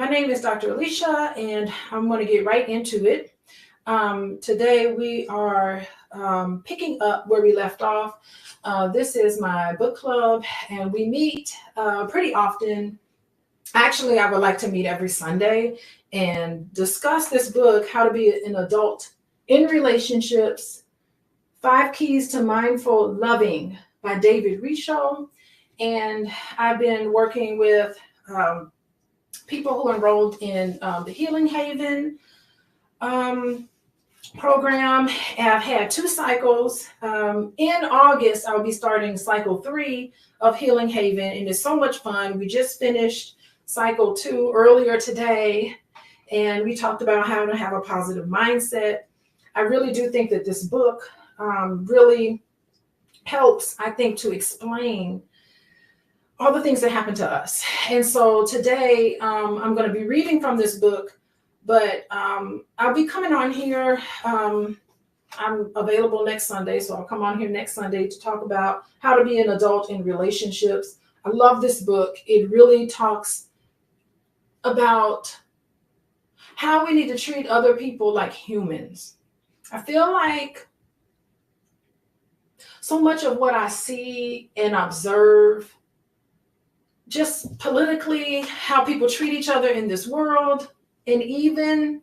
My name is Dr. Alicia, and I'm going to get right into it. Today we are picking up where we left off. This is my book club, and we meet pretty often. Actually, I would like to meet every Sunday and discuss this book, How to Be an Adult in Relationships, 5 Keys to Mindful Loving by David Richo. And I've been working with people who enrolled in the Healing Haven program. I've had 2 cycles. In August, I'll be starting cycle 3 of Healing Haven, and it's so much fun. We just finished cycle 2 earlier today, and we talked about how to have a positive mindset. I really do think that this book really helps, I think, to explain all the things that happen to us. And so today I'm going to be reading from this book, but I'll be coming on here. I'm available next Sunday, so I'll come on here next Sunday to talk about how to be an adult in relationships. I love this book. It really talks about how we need to treat other people like humans. I feel like so much of what I see and observe, just politically, how people treat each other in this world, and even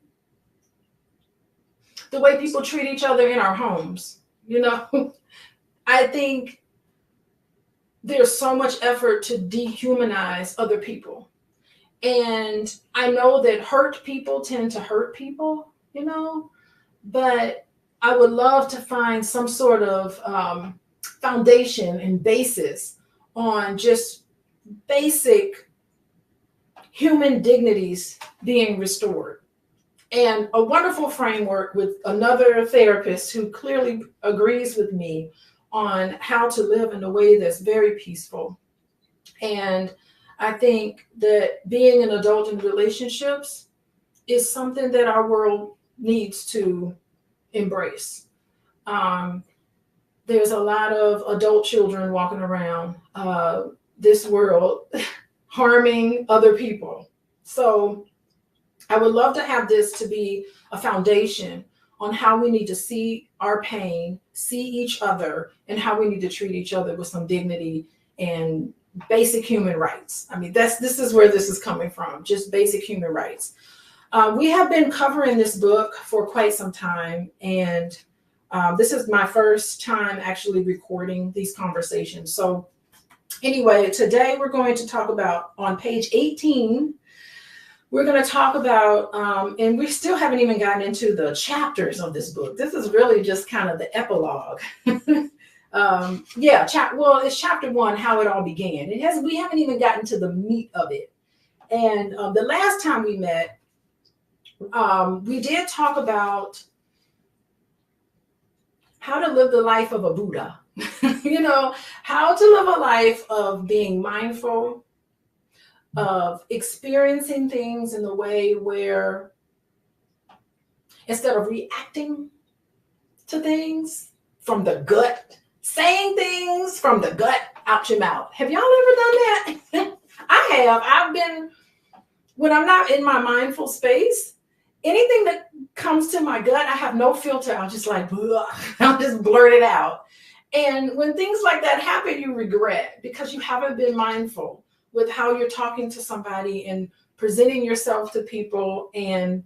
the way people treat each other in our homes. I think there's so much effort to dehumanize other people. And I know that hurt people tend to hurt people, but I would love to find some sort of foundation and basis on just basic human dignities being restored, and a wonderful framework with another therapist who clearly agrees with me on how to live in a way that's very peaceful. And I think that being an adult in relationships is something that our world needs to embrace. There's a lot of adult children walking around this world harming other people. So I would love to have this to be a foundation on how we need to see our pain, see each other, and how we need to treat each other with some dignity and basic human rights. I mean, this is where this is coming from, just basic human rights. We have been covering this book for quite some time, and this is my first time actually recording these conversations. So anyway, today we're going to talk about, on page 18, we're going to talk about, and we still haven't even gotten into the chapters of this book. This is really just kind of the epilogue. It's chapter 1, how it all began. We haven't even gotten to the meat of it. And the last time we met, we did talk about how to live the life of a Buddha. How to live a life of being mindful, of experiencing things in the way where instead of reacting to things from the gut, saying things from the gut out your mouth. Have y'all ever done that? I have. When I'm not in my mindful space, anything that comes to my gut, I have no filter. I'll just I'll just blurt it out. And when things like that happen, you regret because you haven't been mindful with how you're talking to somebody and presenting yourself to people. And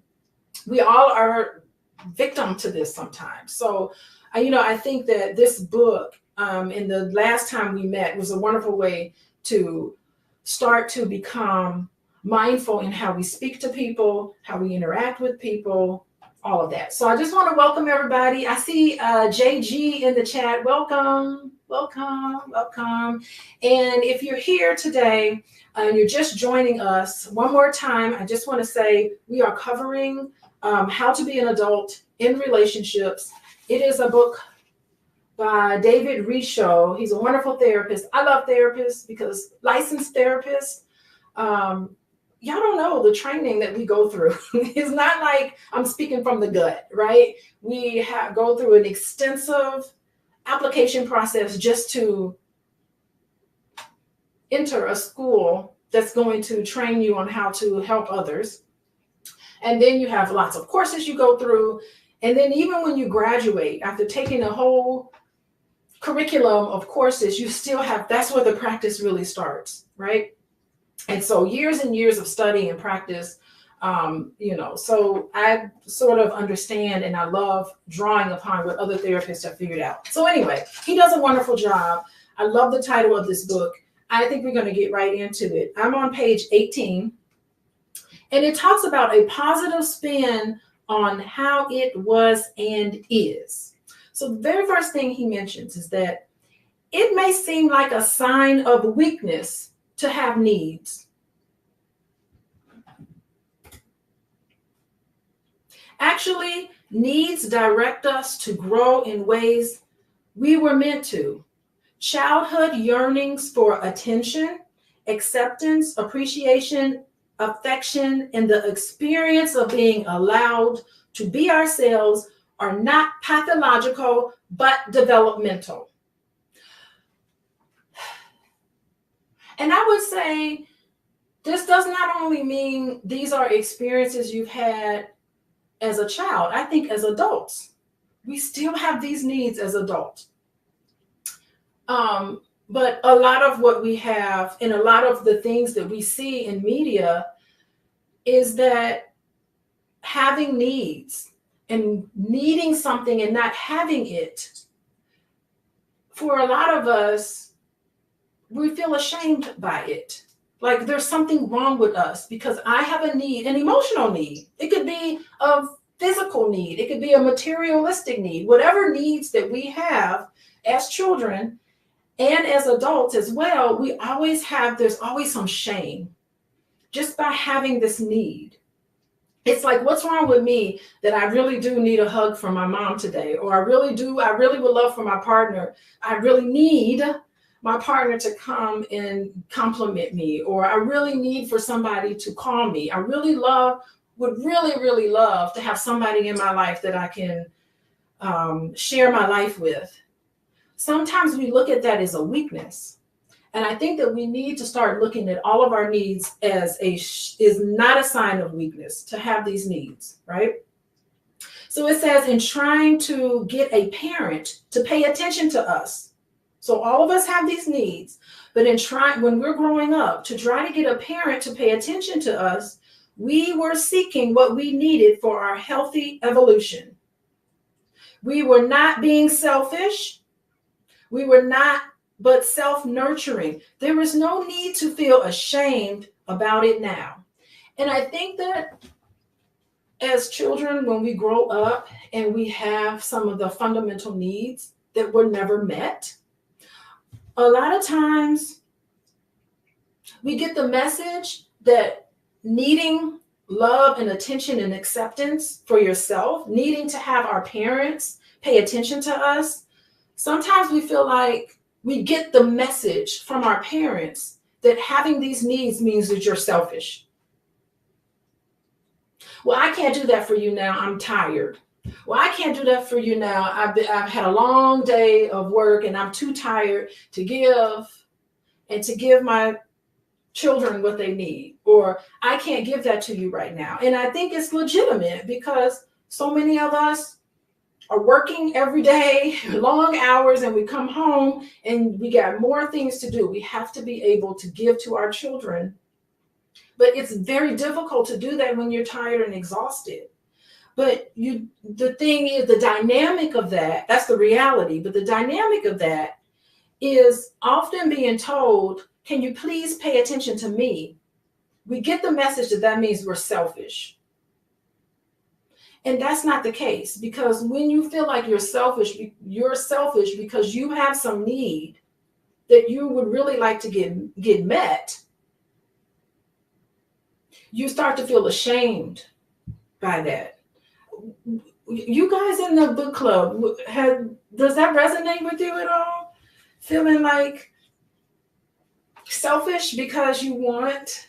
we all are victim to this sometimes. So, I think that this book, in the last time we met, was a wonderful way to start to become mindful in how we speak to people, how we interact with people, all of that. So I just want to welcome everybody. I see JG in the chat. Welcome. And if you're here today and you're just joining us, one more time, I just want to say we are covering How to Be an Adult in Relationships. It is a book by David Richo. He's a wonderful therapist. I love therapists because licensed therapists, y'all don't know the training that we go through. It's not like I'm speaking from the gut, right? We go through an extensive application process just to enter a school that's going to train you on how to help others. And then you have lots of courses you go through. And then even when you graduate, after taking a whole curriculum of courses, you still have, that's where the practice really starts, right? And so years and years of study and practice, so I sort of understand and I love drawing upon what other therapists have figured out. So anyway, he does a wonderful job. I love the title of this book. I think we're going to get right into it. I'm on page 18, and it talks about a positive spin on how it was and is. So the very first thing he mentions is that it may seem like a sign of weakness to have needs. Actually, needs direct us to grow in ways we were meant to. Childhood yearnings for attention, acceptance, appreciation, affection, and the experience of being allowed to be ourselves are not pathological, but developmental. And I would say this does not only mean these are experiences you've had as a child. I think as adults, we still have these needs as adults. But a lot of what we have and a lot of the things that we see in media is that having needs and needing something and not having it, for a lot of us, we feel ashamed by it. Like there's something wrong with us because I have a need, an emotional need. It could be a physical need. It could be a materialistic need. Whatever needs that we have as children and as adults as well, there's always some shame just by having this need. It's like, what's wrong with me that I really do need a hug from my mom today? Or I really would love for my partner. I really need my partner to come and compliment me, or I really need for somebody to call me. I would really love to have somebody in my life that I can share my life with. Sometimes we look at that as a weakness. And I think that we need to start looking at all of our needs as is not a sign of weakness to have these needs, right? So it says, in trying to get a parent to pay attention to us. So all of us have these needs, but when we're growing up, to try to get a parent to pay attention to us, we were seeking what we needed for our healthy evolution. We were not being selfish. We were not but self-nurturing. There is no need to feel ashamed about it now. And I think that as children, when we grow up and we have some of the fundamental needs that were never met, a lot of times we get the message that needing love and attention and acceptance for yourself, needing to have our parents pay attention to us, sometimes we feel like we get the message from our parents that having these needs means that you're selfish. Well, I can't do that for you now. I'm tired. Well, I can't do that for you now. I've had a long day of work and I'm too tired to give my children what they need. Or I can't give that to you right now. And I think it's legitimate because so many of us are working every day, long hours, and we come home and we got more things to do. We have to be able to give to our children. But it's very difficult to do that when you're tired and exhausted. But the thing is, the dynamic of that's the reality. But the dynamic of that is often being told, can you please pay attention to me? We get the message that means we're selfish. And that's not the case, because when you feel like you're selfish because you have some need that you would really like to get met, you start to feel ashamed by that. You guys in the book club, does that resonate with you at all? Feeling like selfish because you want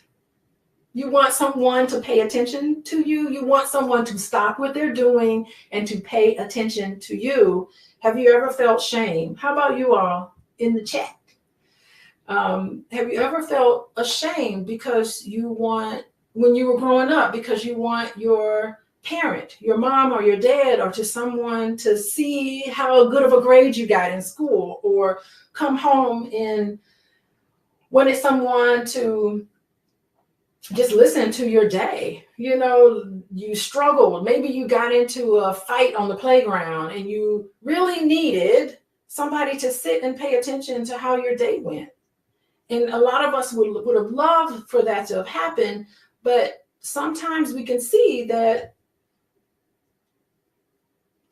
someone to pay attention to you. You want someone to stop what they're doing and to pay attention to you. Have you ever felt shame? How about you all in the chat? Have you ever felt ashamed because when you were growing up, because you want your parent, your mom or your dad, or to someone to see how good of a grade you got in school, or come home and wanted someone to just listen to your day? You struggled. Maybe you got into a fight on the playground and you really needed somebody to sit and pay attention to how your day went. And a lot of us would have loved for that to have happened, but sometimes we can see that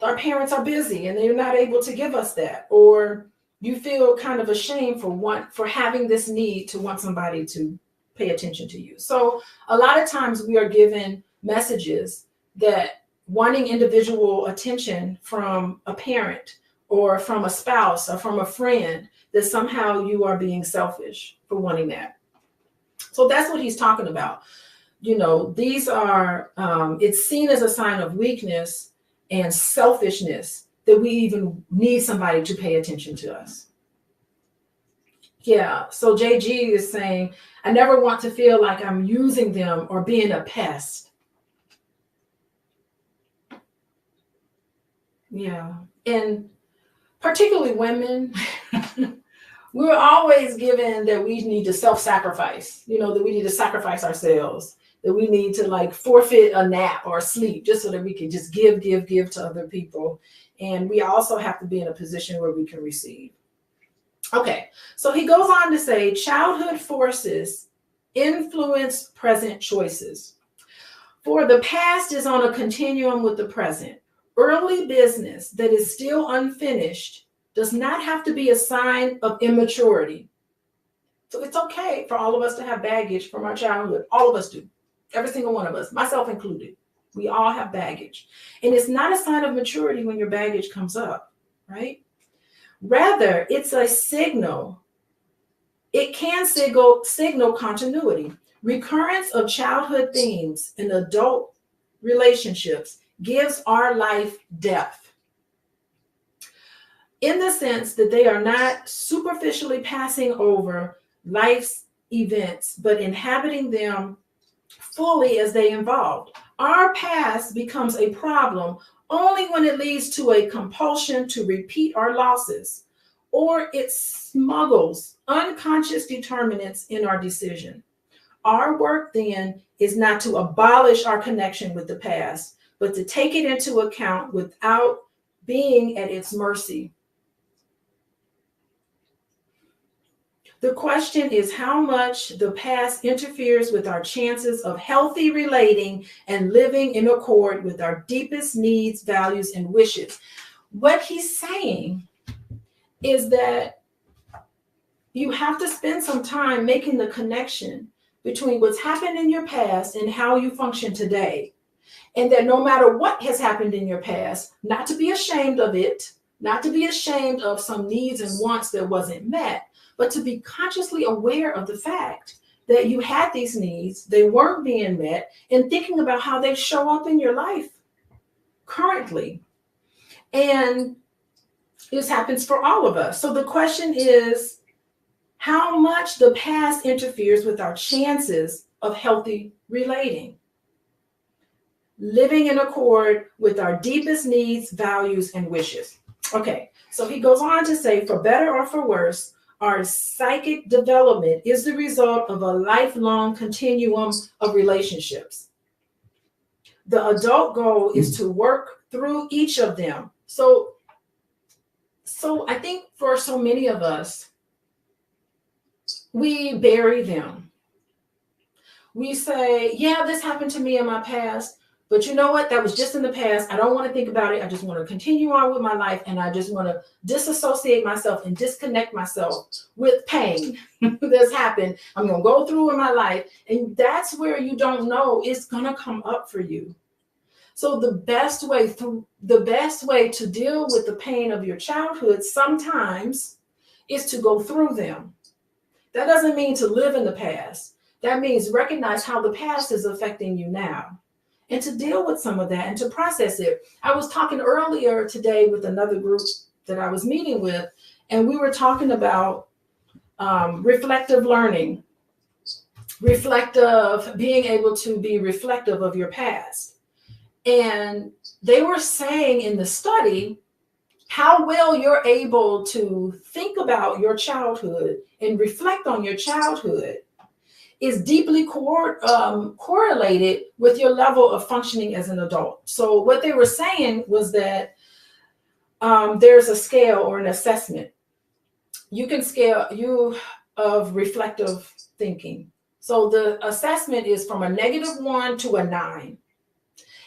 our parents are busy and they're not able to give us that, or you feel kind of ashamed for having this need to want somebody to pay attention to you. So a lot of times we are given messages that wanting individual attention from a parent or from a spouse or from a friend, that somehow you are being selfish for wanting that. So that's what he's talking about. These are, it's seen as a sign of weakness and selfishness that we even need somebody to pay attention to us. Yeah, so JG is saying, I never want to feel like I'm using them or being a pest. Yeah, and particularly women, we're always given that we need to self-sacrifice, that we need to sacrifice ourselves, that we need to forfeit a nap or sleep just so that we can just give to other people. And we also have to be in a position where we can receive. Okay, so he goes on to say, childhood forces influence present choices. For the past is on a continuum with the present. Early business that is still unfinished does not have to be a sign of immaturity. So it's okay for all of us to have baggage from our childhood. All of us do. Every single one of us, myself included. We all have baggage. And it's not a sign of maturity when your baggage comes up, right? Rather, it's a signal. It can signal continuity. Recurrence of childhood themes in adult relationships gives our life depth, in the sense that they are not superficially passing over life's events, but inhabiting them fully as they evolved. Our past becomes a problem only when it leads to a compulsion to repeat our losses, or it smuggles unconscious determinants in our decision. Our work then is not to abolish our connection with the past, but to take it into account without being at its mercy. The question is how much the past interferes with our chances of healthy relating and living in accord with our deepest needs, values, and wishes. What he's saying is that you have to spend some time making the connection between what's happened in your past and how you function today. And that no matter what has happened in your past, not to be ashamed of it, not to be ashamed of some needs and wants that wasn't met, but to be consciously aware of the fact that you had these needs, they weren't being met, and thinking about how they show up in your life currently. And this happens for all of us. So the question is how much the past interferes with our chances of healthy relating, living in accord with our deepest needs, values, and wishes. Okay, so he goes on to say, for better or for worse, our psychic development is the result of a lifelong continuum of relationships. The adult goal is to work through each of them. So I think for so many of us, we bury them. We say, yeah, this happened to me in my past, but you know what? That was just in the past. I don't want to think about it. I just want to continue on with my life, and I just want to disassociate myself and disconnect myself with pain that's happened. I'm going to go through in my life, and that's where you don't know it's going to come up for you. So the best way to deal with the pain of your childhood sometimes is to go through them. That doesn't mean to live in the past. That means recognize how the past is affecting you now, and to deal with some of that and to process it. I was talking earlier today with another group that I was meeting with, and we were talking about reflective learning, reflective, being able to be reflective of your past. And they were saying in the study how well you're able to think about your childhood and reflect on your childhood is deeply correlated with your level of functioning as an adult. So what they were saying was that there's a scale or an assessment. You can scale you of reflective thinking. So the assessment is from a -1 to a 9.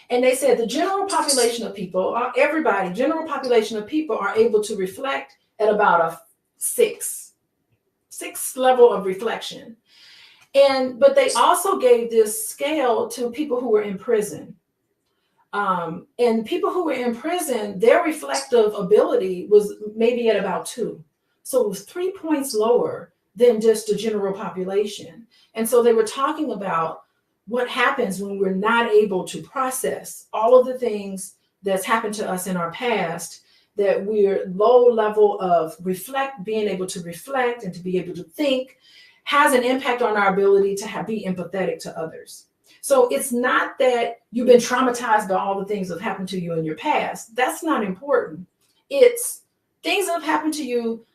And they said the general population of people, general population of people are able to reflect at about a 6 level of reflection. But they also gave this scale to people who were in prison. And people who were in prison, their reflective ability was maybe at about 2. So it was 3 points lower than just the general population. And so they were talking about what happens when we're not able to process all of the things that's happened to us in our past, that we're low level of being able to reflect and to be able to think has an impact on our ability to be empathetic to others. So it's not that you've been traumatized by all the things that have happened to you in your past. That's not important. It's things that have happened to you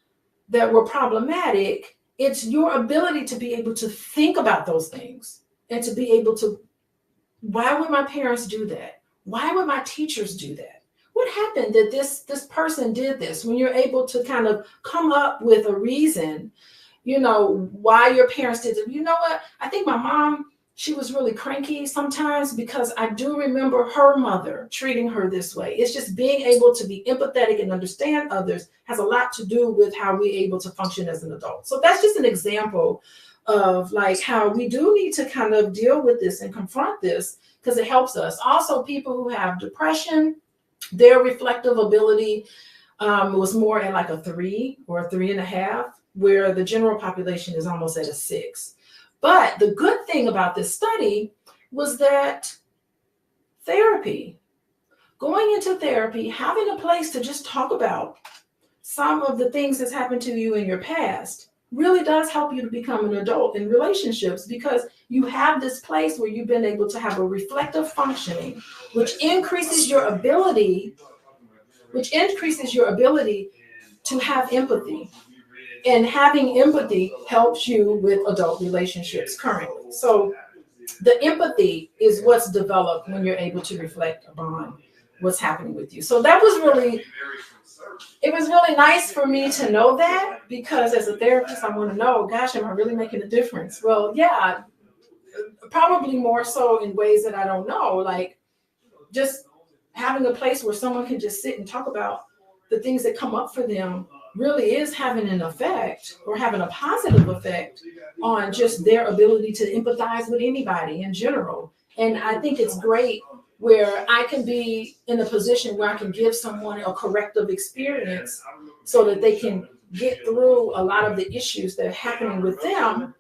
that were problematic. It's your ability to be able to think about those things and to be able to, why would my parents do that? Why would my teachers do that? What happened that this person did this? When you're able to kind of come up with a reason, why your parents did it. You know what? I think my mom, she was really cranky sometimes because I do remember her mother treating her this way. It's just being able to be empathetic and understand others has a lot to do with how we're able to function as an adult. So that's just an example of like how we do need to kind of deal with this and confront this because it helps us. Also, people who have depression, their reflective ability was more at like a 3 or a 3.5, where the general population is almost at a 6. But the good thing about this study was that going into therapy, having a place to just talk about some of the things that's happened to you in your past really does help you to become an adult in relationships, because you have this place where you've been able to have a reflective functioning, which increases your ability to have empathy. And having empathy helps you with adult relationships currently. So the empathy is what's developed when you're able to reflect upon what's happening with you. So it was really nice for me to know that, because as a therapist, I want to know, gosh, am I really making a difference? Well, yeah, probably more so in ways that I don't know, like just having a place where someone can just sit and talk about the things that come up for them really is having an effect, or having a positive effect on just their ability to empathize with anybody in general. And I think it's great where I can be in a position where I can give someone a corrective experience so that they can get through a lot of the issues that are happening with them.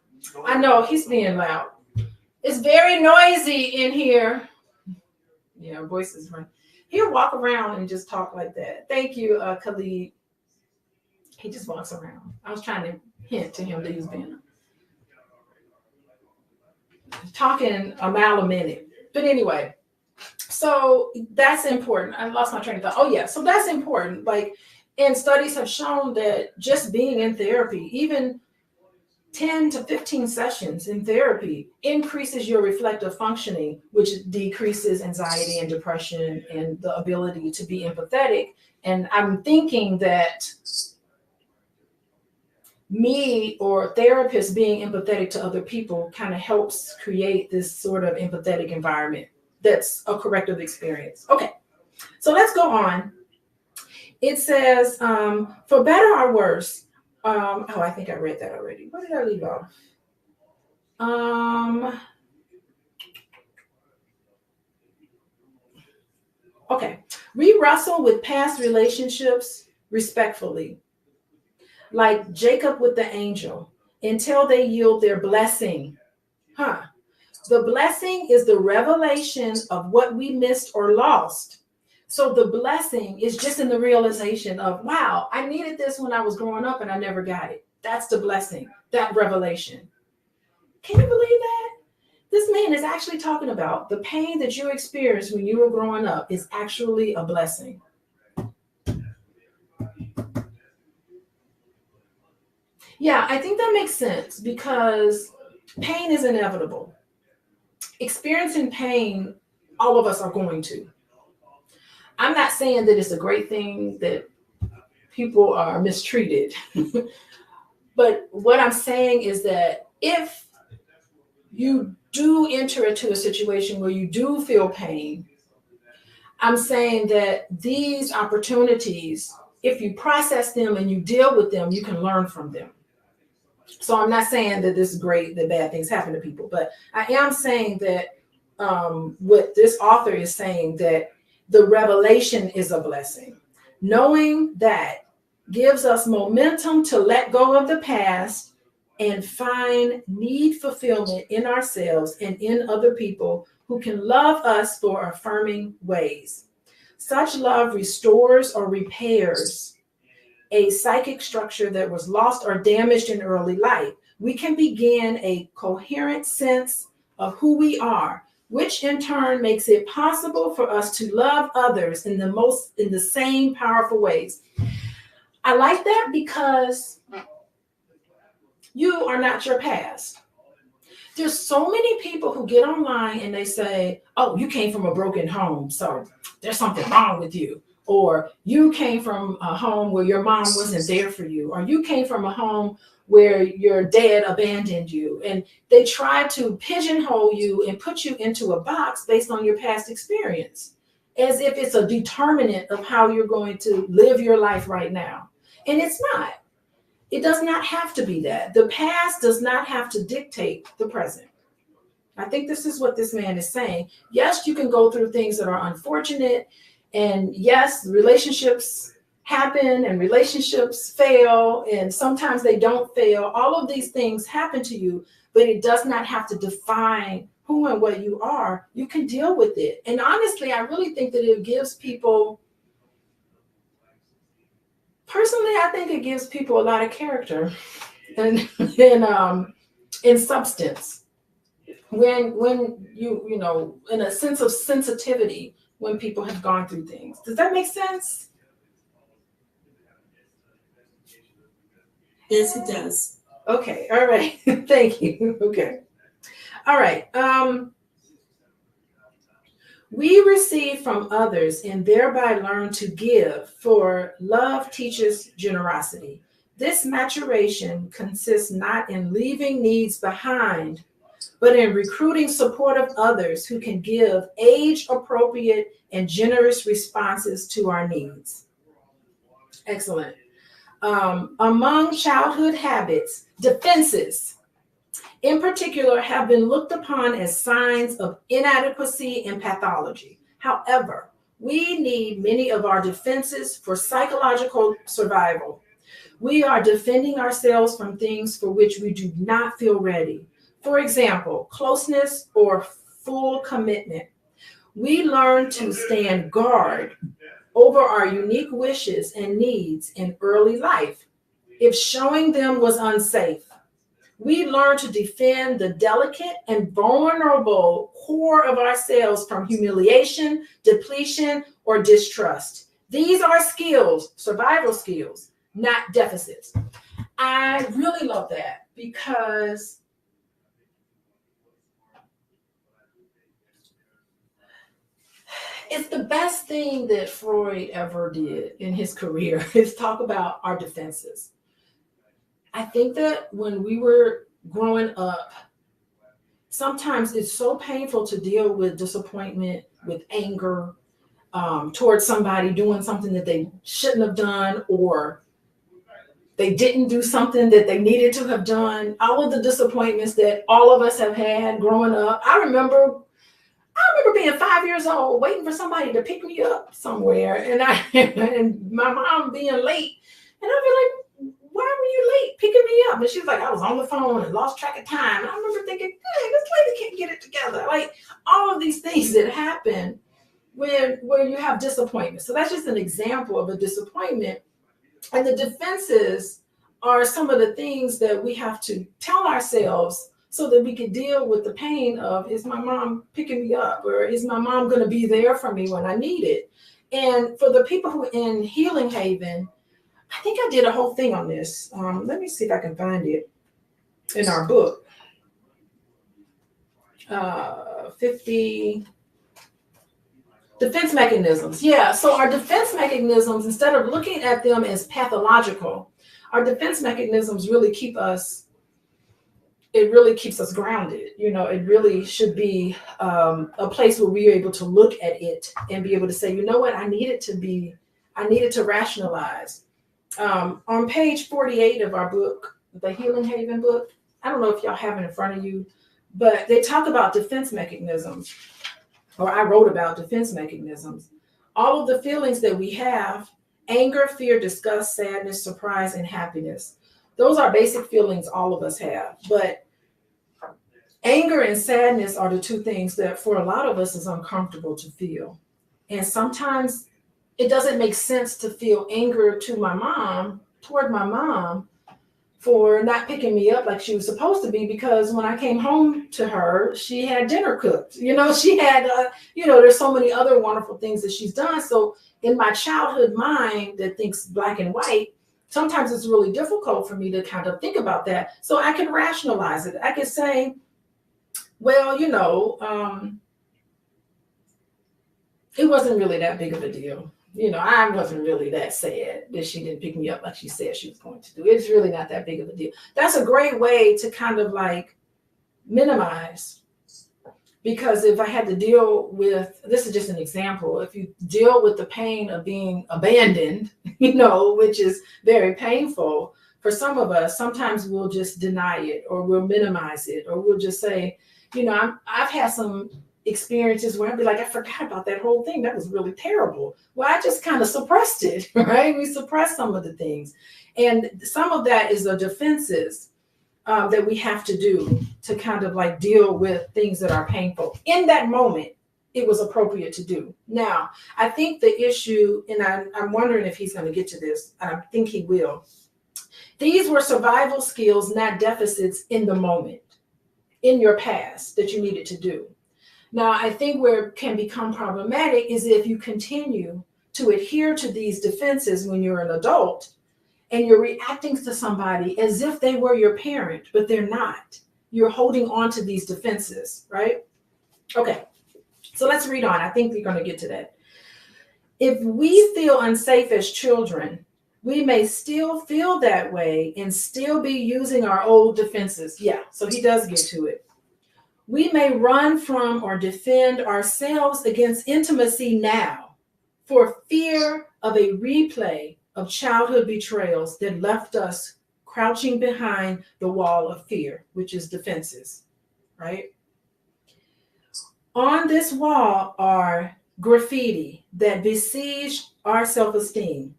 I know he's being loud. It's very noisy in here. Yeah, voices right. He'll walk around and just talk like that. Thank you, Khalid. He just walks around. I was trying to hint to him that he was being talking a mile a minute. But anyway, so that's important. I lost my train of thought. Oh yeah, so that's important. Like, and studies have shown that just being in therapy, even 10 to 15 sessions in therapy, increases your reflective functioning, which decreases anxiety and depression and the ability to be empathetic. And I'm thinking that me or therapists being empathetic to other people kind of helps create this sort of empathetic environment that's a corrective experience. Okay, so let's go on. It says, for better or worse, I think I read that already. What did I leave off? Okay, we wrestle with past relationships respectfully, like Jacob with the angel, until they yield their blessing. The blessing is the revelation of what we missed or lost. So the blessing is just in the realization of, wow, I needed this when I was growing up and I never got it. That's the blessing, that revelation. Can you believe that? This man is actually talking about the pain that you experienced when you were growing up is actually a blessing. Yeah, I think that makes sense because pain is inevitable. Experiencing pain, all of us are going to. I'm not saying that it's a great thing that people are mistreated, but what I'm saying is that if you do enter into a situation where you do feel pain, I'm saying that these opportunities, if you process them and you deal with them, you can learn from them. So I'm not saying that this is great, that bad things happen to people, but I am saying that what this author is saying, that the revelation is a blessing. Knowing that gives us momentum to let go of the past and find need fulfillment in ourselves and in other people who can love us for affirming ways. Such love restores or repairs a psychic structure that was lost or damaged in early life. We can begin a coherent sense of who we are, which in turn makes it possible for us to love others in the same powerful ways. I like that because you are not your past. There's so many people who get online and they say, oh, you came from a broken home, so there's something wrong with you. Or you came from a home where your mom wasn't there for you. Or you came from a home where your dad abandoned you. And they try to pigeonhole you and put you into a box based on your past experience, as if it's a determinant of how you're going to live your life right now. And it's not. It does not have to be that. The past does not have to dictate the present. I think this is what this man is saying. Yes, you can go through things that are unfortunate. And yes, relationships happen and relationships fail. And sometimes they don't fail. All of these things happen to you, but it does not have to define who and what you are. You can deal with it. And honestly, I really think that it gives people, personally, I think it gives people a lot of character and in substance. When you know, in a sense of sensitivity when people have gone through things. Does that make sense? Yes, it does. Okay, all right. Thank you. Okay. All right. We receive from others and thereby learn to give, for love teaches generosity. This maturation consists not in leaving needs behind, but in recruiting support of others who can give age-appropriate and generous responses to our needs. Excellent. Among childhood habits, defenses, in particular, have been looked upon as signs of inadequacy and pathology. However, we need many of our defenses for psychological survival. We are defending ourselves from things for which we do not feel ready. For example, closeness or full commitment. We learn to stand guard over our unique wishes and needs in early life if showing them was unsafe. We learn to defend the delicate and vulnerable core of ourselves from humiliation, depletion, or distrust. These are skills, survival skills, not deficits. I really love that because it's the best thing that Freud ever did in his career is talk about our defenses. I think that when we were growing up, sometimes it's so painful to deal with disappointment, with anger towards somebody doing something that they shouldn't have done, or they didn't do something that they needed to have done. All of the disappointments that all of us have had growing up. I remember being 5 years old, waiting for somebody to pick me up somewhere, and my mom being late, and I'd be like, "Why were you late picking me up?" And she was like, "I was on the phone and lost track of time." And I remember thinking, "Dang, this lady can't get it together." Like all of these things that happen when you have disappointment. So that's just an example of a disappointment. And the defenses are some of the things that we have to tell ourselves so that we can deal with the pain of, is my mom picking me up, or is my mom going to be there for me when I need it? And for the people who are in Healing Haven, I think I did a whole thing on this. Let me see if I can find it in our book. 50 defense mechanisms. Yeah, so our defense mechanisms, instead of looking at them as pathological, our defense mechanisms really keep us, it really keeps us grounded. You know, it really should be a place where we are able to look at it and be able to say, you know what, I needed to rationalize. On page 48 of our book, the Healing Haven book, I don't know if y'all have it in front of you, but they talk about defense mechanisms, or I wrote about defense mechanisms. All of the feelings that we have: anger, fear, disgust, sadness, surprise, and happiness. Those are basic feelings all of us have. But anger and sadness are the two things that for a lot of us is uncomfortable to feel. And sometimes it doesn't make sense to feel anger toward my mom, for not picking me up like she was supposed to be, because when I came home to her, she had dinner cooked. You know, she had, there's so many other wonderful things that she's done. So in my childhood mind that thinks black and white, sometimes it's really difficult for me to kind of think about that. So I can rationalize it. I can say, well, it wasn't really that big of a deal. I wasn't really that sad that she didn't pick me up like she said she was going to do. It's really not that big of a deal. That's a great way to kind of like minimize, because if I had to deal with, this is just an example, if you deal with the pain of being abandoned, which is very painful for some of us, sometimes we'll just deny it, or we'll minimize it, or we'll just say, I've had some experiences where I'd be like, I forgot about that whole thing. That was really terrible. Well, I just kind of suppressed it, right? We suppress some of the things. And some of that is the defenses that we have to do to kind of like deal with things that are painful. In that moment, it was appropriate to do. Now, I think the issue, and I'm wondering if he's going to get to this, I think he will. These were survival skills, not deficits in the moment, in your past, that you needed to do. Now, I think where it can become problematic is if you continue to adhere to these defenses when you're an adult and you're reacting to somebody as if they were your parent, but they're not. You're holding on to these defenses, right? Okay, so let's read on. I think we're going to get to that. If we feel unsafe as children, we may still feel that way and still be using our old defenses. Yeah, so he does get to it. We may run from or defend ourselves against intimacy now for fear of a replay of childhood betrayals that left us crouching behind the wall of fear, which is defenses, right? On this wall are graffiti that besiege our self-esteem.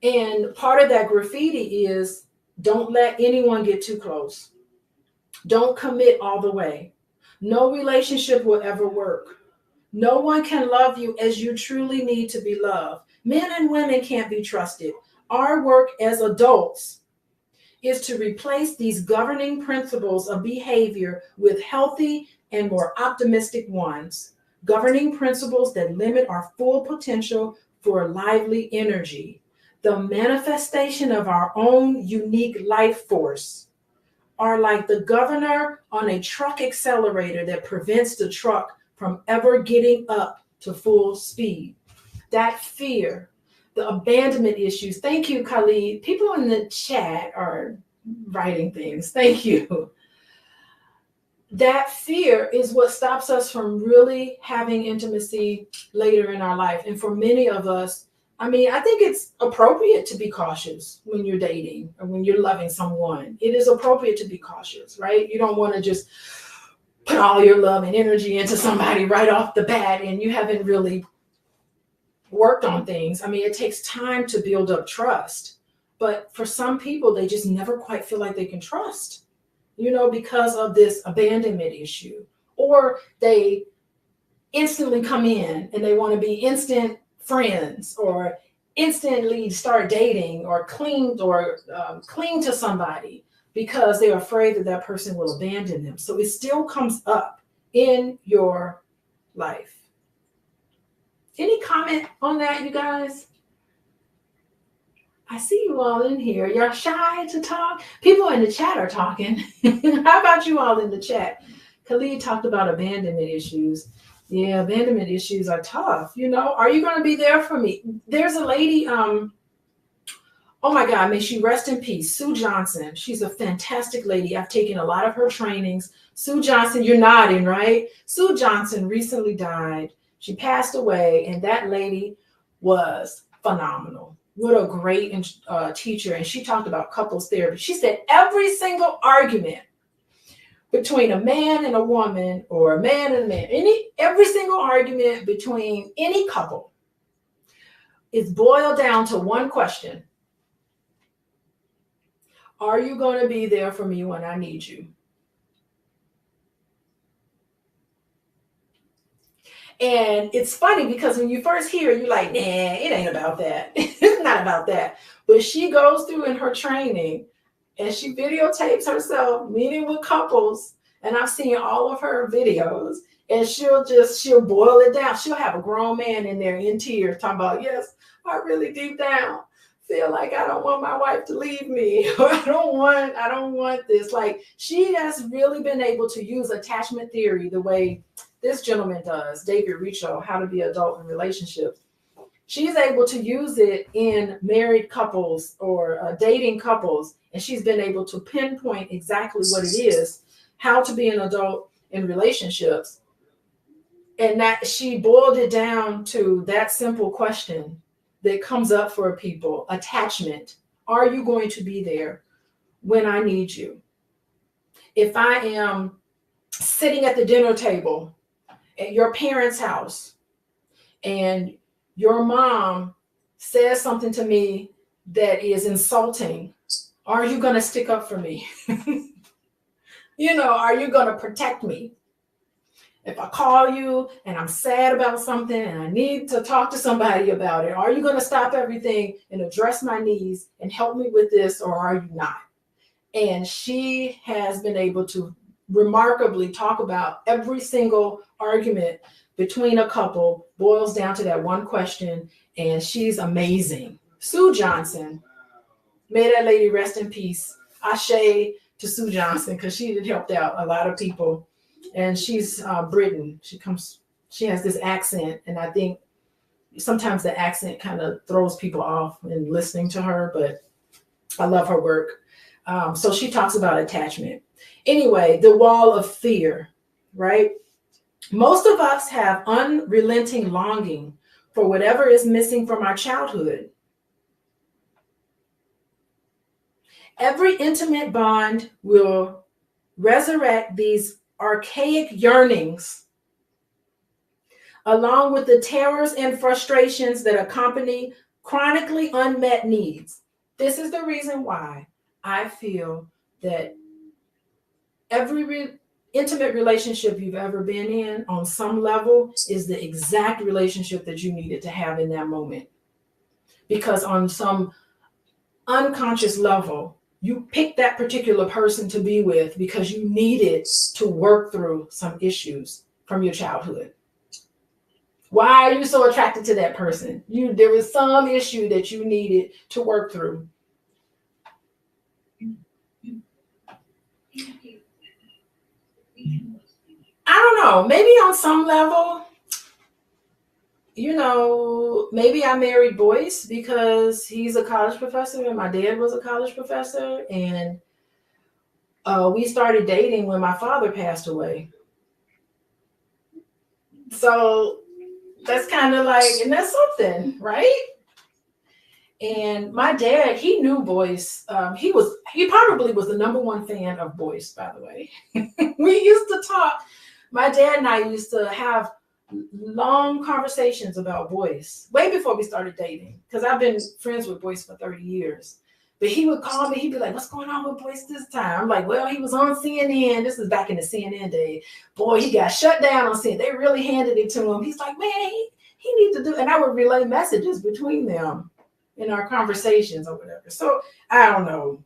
And part of that graffiti is, don't let anyone get too close. Don't commit all the way. No relationship will ever work. No one can love you as you truly need to be loved. Men and women can't be trusted. Our work as adults is to replace these governing principles of behavior with healthy and more optimistic ones. Governing principles that limit our full potential for lively energy. The manifestation of our own unique life force are like the governor on a truck accelerator that prevents the truck from ever getting up to full speed. That fear, the abandonment issues. Thank you, Khalid. People in the chat are writing things. Thank you. That fear is what stops us from really having intimacy later in our life. And for many of us, I think it's appropriate to be cautious when you're dating or when you're loving someone. It is appropriate to be cautious, right? You don't want to just put all your love and energy into somebody right off the bat and you haven't really worked on things. It takes time to build up trust. But for some people, they just never quite feel like they can trust, because of this abandonment issue. Or they instantly come in and they want to be instant friends, or instantly start dating or cling to somebody because they're afraid that that person will abandon them. So it still comes up in your life. Any comment on that, you guys? I see you all in here. You're shy to talk. People in the chat are talking. How about you all in the chat? Khalid talked about abandonment issues. Yeah, abandonment issues are tough. You know, are you going to be there for me? There's a lady, oh my God, may she rest in peace, Sue Johnson. She's a fantastic lady. I've taken a lot of her trainings. Sue Johnson, you're nodding, right? Sue Johnson recently died. She passed away, and that lady was phenomenal. What a great teacher. And she talked about couples therapy. She said every single argument between a man and a woman, or a man and a man, every single argument between any couple is boiled down to one question. Are you going to be there for me when I need you? And it's funny because when you first hear it, you're like, nah, it ain't about that. It's not about that. But she goes through in her training and she videotapes herself meeting with couples. And I've seen all of her videos, and she'll boil it down. She'll have a grown man in there in tears talking about, yes, I really deep down feel like I don't want my wife to leave me, or I don't want this. Like, she has really been able to use attachment theory the way this gentleman does, David Richo, How to Be Adult in Relationships. She's able to use it in married couples or dating couples, and she's been able to pinpoint exactly what it is, how to be an adult in relationships. And that she boiled it down to that simple question that comes up for people: attachment. Are you going to be there when I need you? If I am sitting at the dinner table at your parents' house and your mom says something to me that is insulting, are you going to stick up for me? Are you going to protect me? If I call you and I'm sad about something and I need to talk to somebody about it, are you going to stop everything and address my needs and help me with this, or are you not? And she has been able to remarkably talk about every single argument between a couple boils down to that one question, and she's amazing. Sue Johnson, may that lady rest in peace. Ashe to Sue Johnson, because she had helped out a lot of people. And she's Britain. She has this accent, and I think sometimes the accent kind of throws people off in listening to her, but I love her work. So she talks about attachment. Anyway, the wall of fear, right? Most of us have unrelenting longing for whatever is missing from our childhood. Every intimate bond will resurrect these archaic yearnings, along with the terrors and frustrations that accompany chronically unmet needs. This is the reason why I feel that every intimate relationship you've ever been in, on some level, is the exact relationship that you needed to have in that moment. Because on some unconscious level, you picked that particular person to be with because you needed to work through some issues from your childhood. Why are you so attracted to that person? There was some issue that you needed to work through. I don't know, maybe on some level, maybe I married Boyce because he's a college professor and my dad was a college professor, and we started dating when my father passed away. So that's kind of like, and that's something, right? And my dad, he knew Boyce. He probably was the number one fan of Boyce, by the way. We used to talk. My dad and I used to have long conversations about Boyce way before we started dating, because I've been friends with Boyce for 30 years. But he would call me, he'd be like, what's going on with Boyce this time? I'm like, well, he was on CNN. This is back in the CNN day. Boy, he got shut down on CNN. They really handed it to him. He's like, man, he needs to do, and I would relay messages between them. in our conversations or whatever. So I don't know.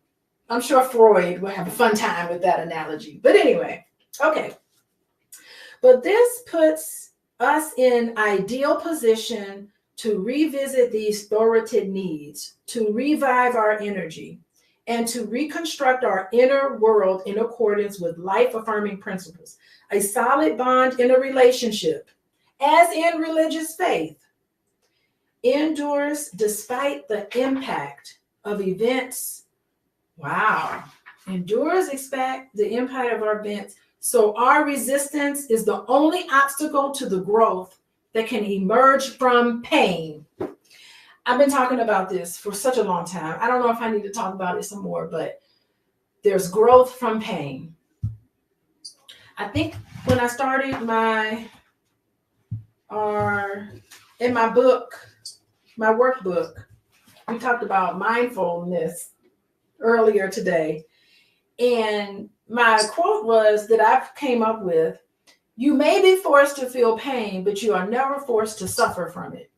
I'm sure Freud will have a fun time with that analogy. But anyway, okay. But this puts us in ideal position to revisit these thwarted needs, to revive our energy, and to reconstruct our inner world in accordance with life-affirming principles. A solid bond in a relationship, as in religious faith, endures despite the impact of events. Wow. Endures expect the impact of our events. So our resistance is the only obstacle to the growth that can emerge from pain. I've been talking about this for such a long time. I don't know if I need to talk about it some more, but there's growth from pain. I think when I started in my book, my workbook, we talked about mindfulness earlier today. And my quote was that I came up with, you may be forced to feel pain, but you are never forced to suffer from it.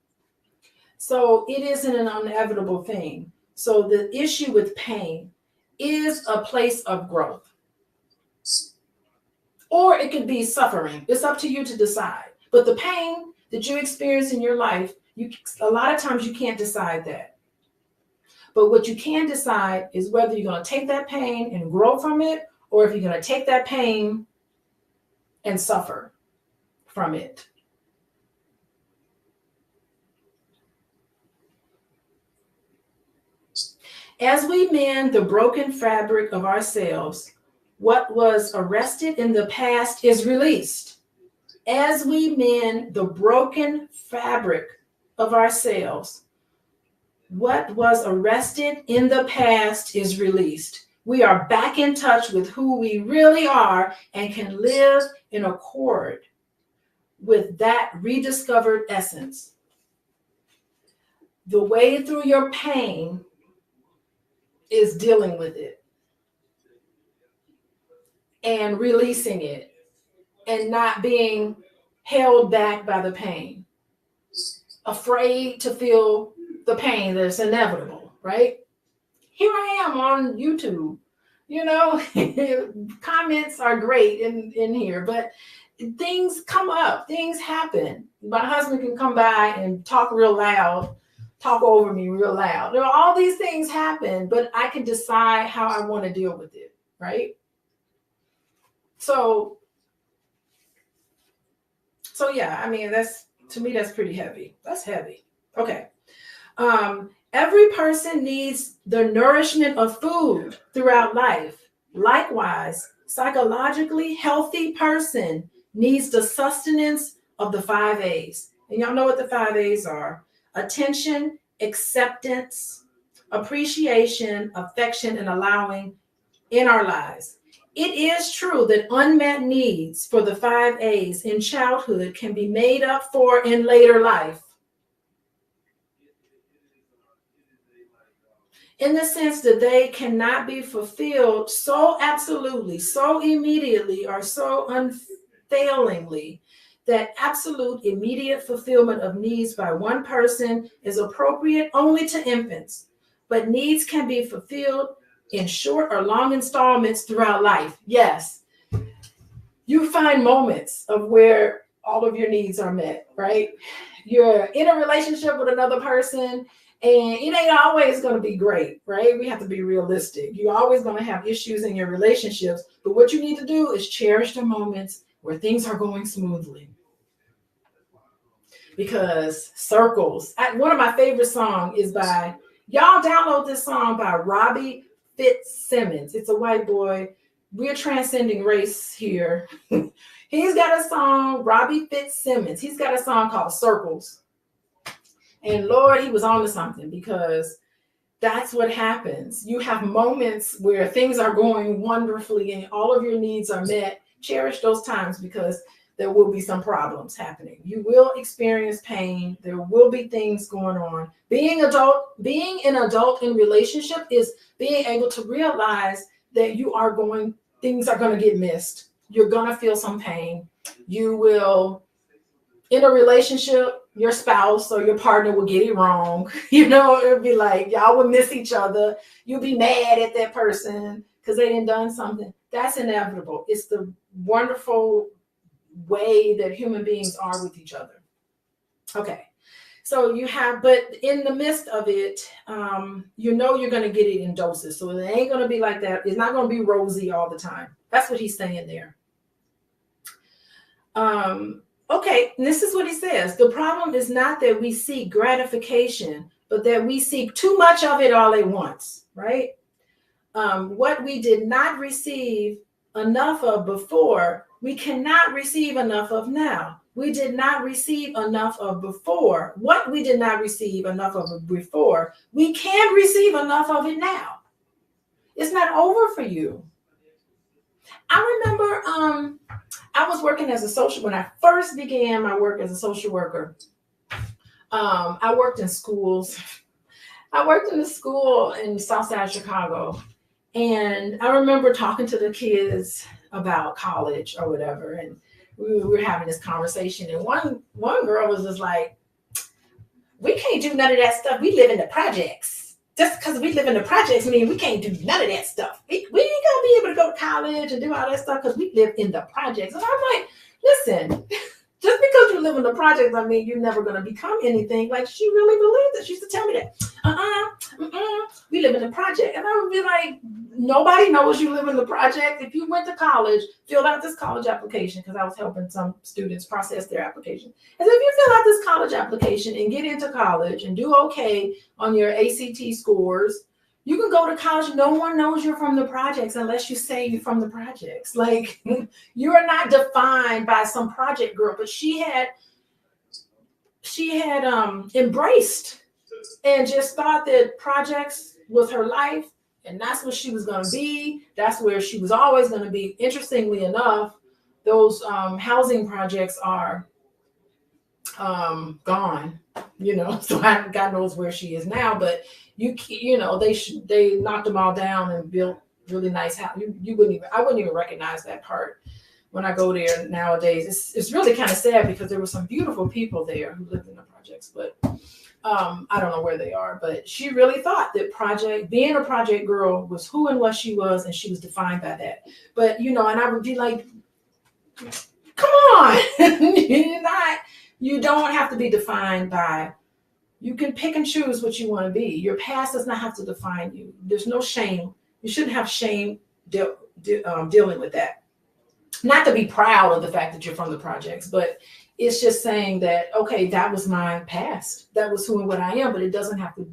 So it isn't an inevitable thing. So the issue with pain is a place of growth. Or it could be suffering. It's up to you to decide. But the pain that you experience in your life, a lot of times you can't decide that. But what you can decide is whether you're going to take that pain and grow from it, or if you're going to take that pain and suffer from it. As we mend the broken fabric of ourselves, what was arrested in the past is released. As we mend the broken fabric of ourselves, what was arrested in the past is released. We are back in touch with who we really are and can live in accord with that rediscovered essence. The way through your pain is dealing with it and releasing it and not being held back by the pain, afraid to feel the pain that's inevitable, right? Here I am on YouTube, comments are great in here, but things come up, things happen. My husband can come by and talk real loud, talk over me real loud. All these things happen, but I can decide how I want to deal with it, right? So yeah, I mean, to me, that's pretty heavy. That's heavy. Okay. Every person needs the nourishment of food throughout life. Likewise, psychologically healthy person needs the sustenance of the 5 A's. And y'all know what the 5 A's are: attention, acceptance, appreciation, affection, and allowing in our lives. It is true that unmet needs for the 5 A's in childhood can be made up for in later life. In the sense that they cannot be fulfilled so absolutely, so immediately, or so unfailingly that absolute immediate fulfillment of needs by one person is appropriate only to infants. But needs can be fulfilled in short or long installments throughout life. Yes, you find moments of where all of your needs are met, right? You're in a relationship with another person, and it ain't always going to be great, right? We have to be realistic. You're always going to have issues in your relationships, but what you need to do is cherish the moments where things are going smoothly. Because circles, one of my favorite songs is by, y'all download this song by Robbie Fitzsimmons. It's a white boy. We're transcending race here. He's got a song, Robbie Fitzsimmons. He's got a song called Circles. And Lord, he was on to something, because that's what happens. You have moments where things are going wonderfully and all of your needs are met. Cherish those times, because there will be some problems happening. You will experience pain. There will be things going on. Being an adult in relationship is being able to realize that things are going to get missed. You're going to feel some pain. You will in a relationship, your spouse or your partner will get it wrong. You know, it'll be like y'all will miss each other. You'll be mad at that person because they didn't done something. That's inevitable. It's the wonderful way that human beings are with each other. Okay. So you have, but in the midst of it, you know you're going to get it in doses. So it ain't going to be like that. It's not going to be rosy all the time. That's what he's saying there. Okay, and this is what he says. The problem is not that we seek gratification, but that we seek too much of it all at once, right? What we did not receive enough of before, we cannot receive enough of now. We did not receive enough of before. What we did not receive enough of before, we can't receive enough of it now. It's not over for you. I remember I was working as a social, when I first began my work as a social worker, I worked in schools. I worked in a school in South Side Chicago. And I remember talking to the kids about college or whatever. And we were having this conversation. And one girl was just like, we can't do none of that stuff. We live in the projects. Just because we live in the projects mean we can't do none of that stuff. We ain't going to be able to go to college and do all that stuff because we live in the projects. And I'm like, listen, just because you live in the projects, I mean, you're never going to become anything. Like, she really believed it. She used to tell me that. We live in the project. And I would be like, nobody knows you live in the project. If you went to college, filled out this college application, because I was helping some students process their application. And so if you fill out this college application and get into college and do okay on your ACT scores, you can go to college. No one knows you're from the projects unless you say you're from the projects. Like, you are not defined by some project girl, but she had embraced and just thought that projects was her life, and that's what she was going to be. That's where she was always going to be. Interestingly enough, those housing projects are gone, you know, so God knows where she is now, but you know, they knocked them all down and built really nice house. I wouldn't even recognize that part when I go there nowadays. It's really kind of sad because there were some beautiful people there who lived in the projects, but I don't know where they are. But she really thought that being a project girl was who and what she was, and she was defined by that. But you know, and I would be like, come on, you don't have to be defined by. You can pick and choose what you want to be. Your past does not have to define you. There's no shame. You shouldn't have shame dealing with that. Not to be proud of the fact that you're from the projects, but it's just saying that, okay, that was my past. That was who and what I am, but it doesn't have to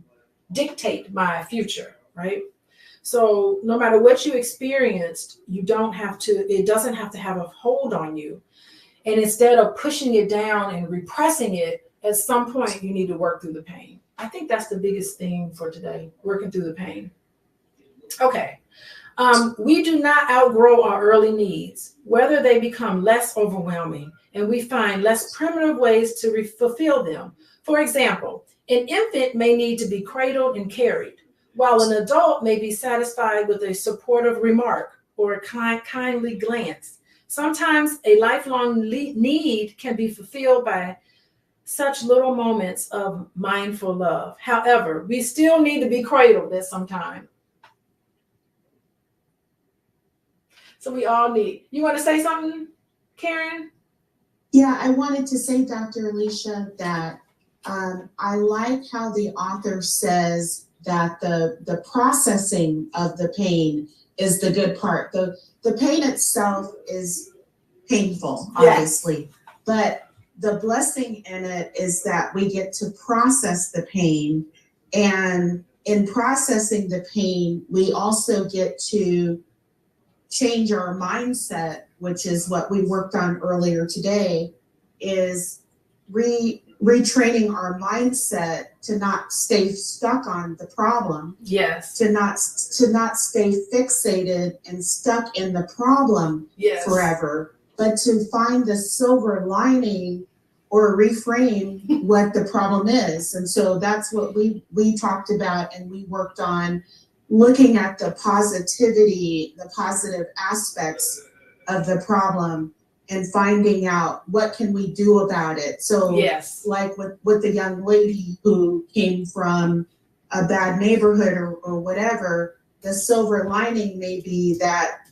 dictate my future, right? So no matter what you experienced, it doesn't have to have a hold on you. And instead of pushing it down and repressing it, at some point, you need to work through the pain. I think that's the biggest thing for today, working through the pain. Okay. We do not outgrow our early needs, whether they become less overwhelming, and we find less primitive ways to fulfill them. For example, an infant may need to be cradled and carried, while an adult may be satisfied with a supportive remark or a kindly glance. Sometimes a lifelong need can be fulfilled by such little moments of mindful love. However, we still need to be cradled at some time. So we all need. You want to say something, Karen? Yeah, I wanted to say, Dr. Alicia, that I like how the author says that the processing of the pain is the good part. The pain itself is painful, obviously, yes. But the blessing in it is that we get to process the pain, and in processing the pain, we also get to change our mindset, which is what we worked on earlier today, is retraining our mindset to not stay stuck on the problem. Yes. To not stay fixated and stuck in the problem forever, but to find the silver lining or reframe what the problem is. And so that's what we talked about, and we worked on looking at the positivity, the positive aspects of the problem, and finding out what can we do about it. So yes, like with the young lady who came from a bad neighborhood or whatever, the silver lining may be that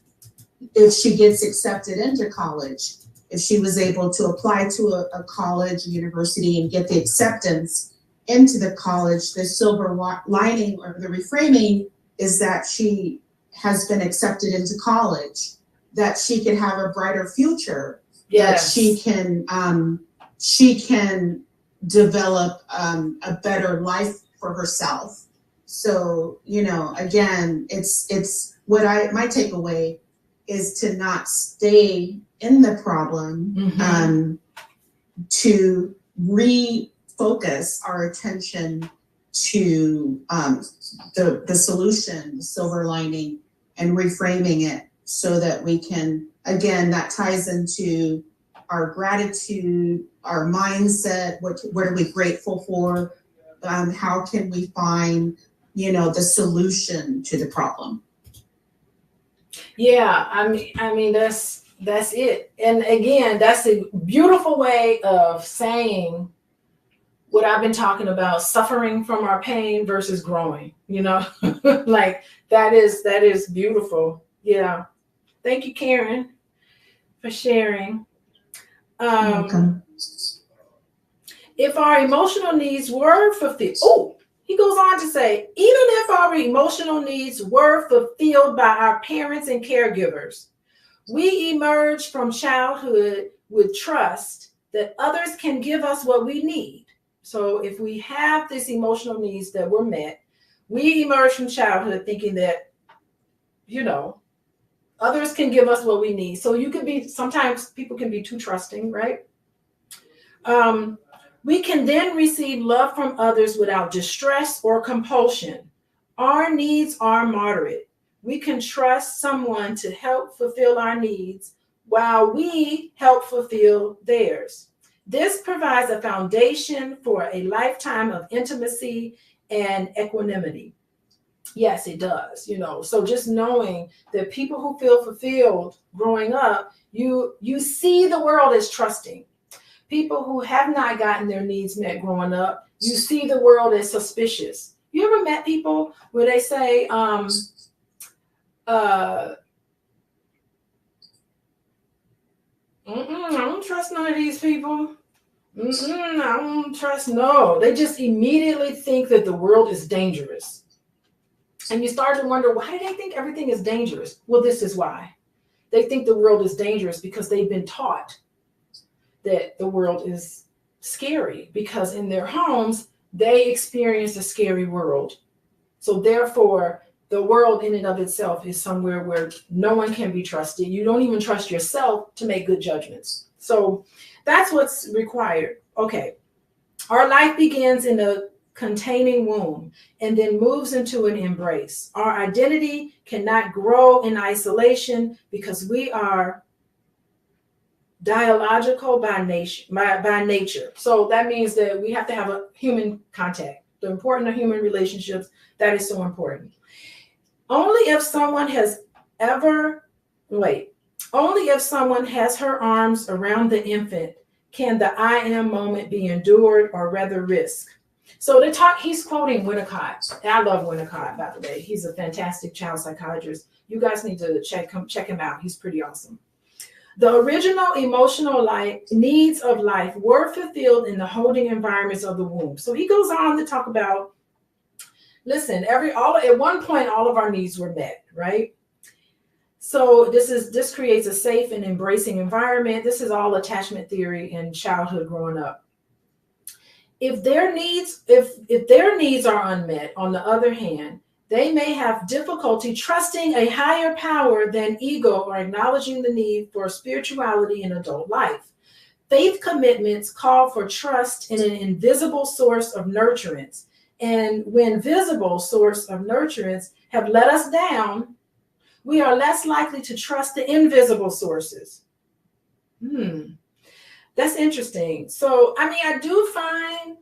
if she gets accepted into college, if she was able to apply to a college, university, and get the acceptance into the college, the silver lining or the reframing is that she has been accepted into college, that she can have a brighter future, yes, that she can develop a better life for herself. So, you know, again, it's what my takeaway is to not stay in the problem, to refocus our attention to the solution, the silver lining, and reframing it so that we can, again, that ties into our gratitude, our mindset, what are we grateful for, how can we find, you know, the solution to the problem. Yeah, I mean that's it. And again, that's a beautiful way of saying what I've been talking about, suffering from our pain versus growing, you know. Like that is beautiful. Yeah. Thank you, Karen, for sharing. Welcome. If our emotional needs were fulfilled, he goes on to say, even if our emotional needs were fulfilled by our parents and caregivers, we emerge from childhood with trust that others can give us what we need. So if we have these emotional needs that were met, we emerge from childhood thinking that, you know, others can give us what we need. So you can be, sometimes people can be too trusting, right? We can then receive love from others without distress or compulsion. Our needs are moderate. We can trust someone to help fulfill our needs while we help fulfill theirs. This provides a foundation for a lifetime of intimacy and equanimity. Yes, it does, you know. So just knowing that people who feel fulfilled growing up, you see the world as trusting. People who have not gotten their needs met growing up, you see the world as suspicious. You ever met people where they say, I don't trust none of these people. I don't trust, no. They just immediately think that the world is dangerous. And you start to wonder, why do they think everything is dangerous? Well, this is why. They think the world is dangerous because they've been taught that the world is scary, because in their homes, they experience a scary world. So therefore, the world in and of itself is somewhere where no one can be trusted. You don't even trust yourself to make good judgments. So that's what's required. Okay. Our life begins in a containing womb and then moves into an embrace. Our identity cannot grow in isolation because we are dialogical by nature. So that means that we have to have a human contact. The importance of human relationships, that is so important. Only if someone has her arms around the infant can the I am moment be endured, or rather risk. So he's quoting Winnicott. I love Winnicott, by the way. He's a fantastic child psychiatrist. You guys need to check him out. He's pretty awesome. The original emotional needs of life were fulfilled in the holding environments of the womb. So he goes on to talk about, listen, at one point, all of our needs were met, right? So this creates a safe and embracing environment. This is all attachment theory and childhood growing up. If their needs are unmet, on the other hand, they may have difficulty trusting a higher power than ego or acknowledging the need for spirituality in adult life. Faith commitments call for trust in an invisible source of nurturance. And when visible source of nurturance have let us down, we are less likely to trust the invisible sources. That's interesting. So, I mean, I do find,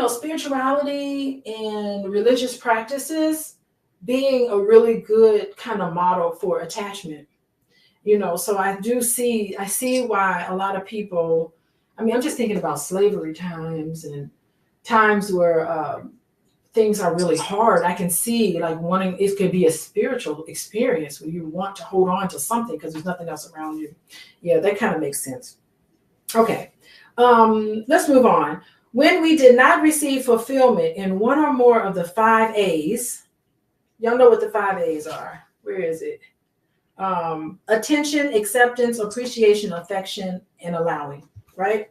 spirituality and religious practices being a really good kind of model for attachment. You know, so I see why a lot of people, I mean, I'm just thinking about slavery times and times where things are really hard. I can see like wanting, it could be a spiritual experience where you want to hold on to something because there's nothing else around you. Yeah, that kind of makes sense. Okay, let's move on. When we did not receive fulfillment in one or more of the 5 A's, y'all know what the 5 A's are. Where is it? Attention, acceptance, appreciation, affection, and allowing, right?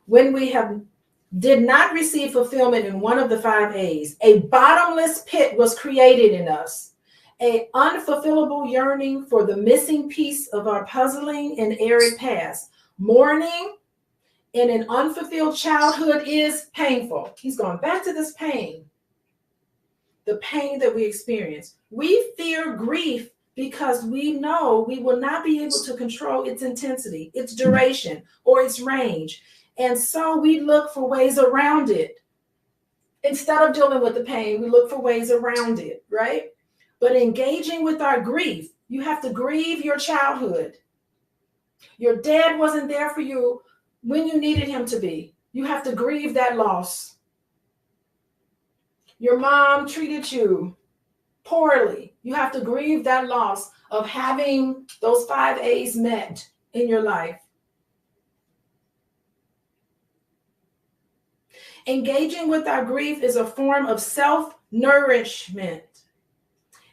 When we did not receive fulfillment in one of the 5 A's, a bottomless pit was created in us, an unfulfillable yearning for the missing piece of our puzzling and arid past. Mourning in an unfulfilled childhood is painful. He's going back to this pain, the pain that we experience. We fear grief because we know we will not be able to control its intensity, its duration, or its range. And so we look for ways around it. Instead of dealing with the pain, we look for ways around it, right? But engaging with our grief, you have to grieve your childhood. Your dad wasn't there for you when you needed him to be. You have to grieve that loss. Your mom treated you poorly. You have to grieve that loss of having those 5 A's met in your life. Engaging with our grief is a form of self-nourishment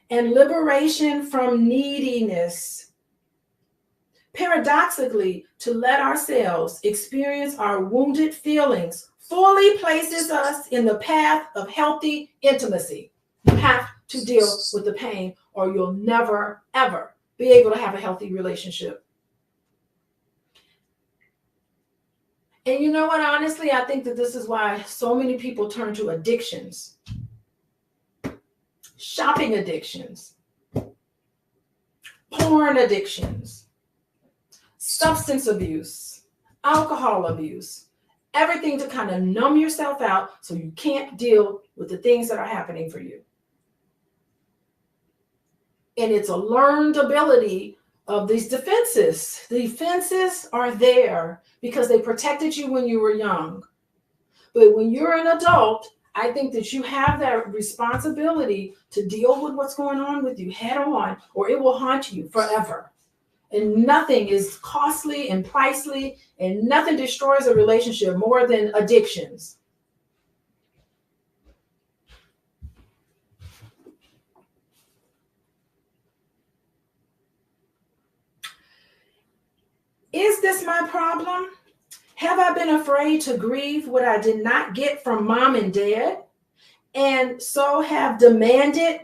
and liberation from neediness. Paradoxically, to let ourselves experience our wounded feelings fully places us in the path of healthy intimacy. You have to deal with the pain, or you'll never, ever be able to have a healthy relationship. And you know what? Honestly, I think that this is why so many people turn to addictions, shopping addictions, porn addictions, substance abuse, alcohol abuse, everything to kind of numb yourself out so you can't deal with the things that are happening for you. And it's a learned ability of these defenses. The defenses are there because they protected you when you were young. But when you're an adult, I think that you have that responsibility to deal with what's going on with you head on, or it will haunt you forever. And nothing is costly and pricely, and nothing destroys a relationship more than addictions. Is this my problem? Have I been afraid to grieve what I did not get from mom and dad, and so have demanded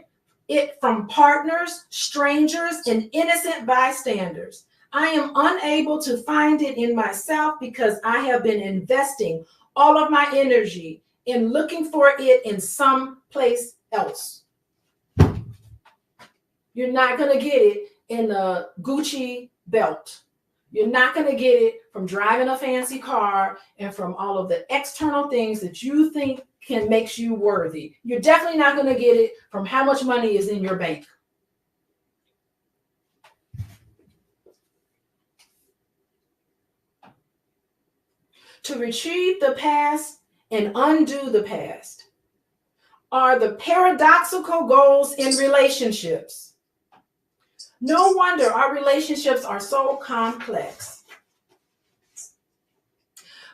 it from partners, strangers, and innocent bystanders? I am unable to find it in myself because I have been investing all of my energy in looking for it in some place else. You're not going to get it in a Gucci belt. You're not going to get it from driving a fancy car and from all of the external things that you think can make you worthy. You're definitely not going to get it from how much money is in your bank. To retrieve the past and undo the past are the paradoxical goals in relationships. No wonder our relationships are so complex.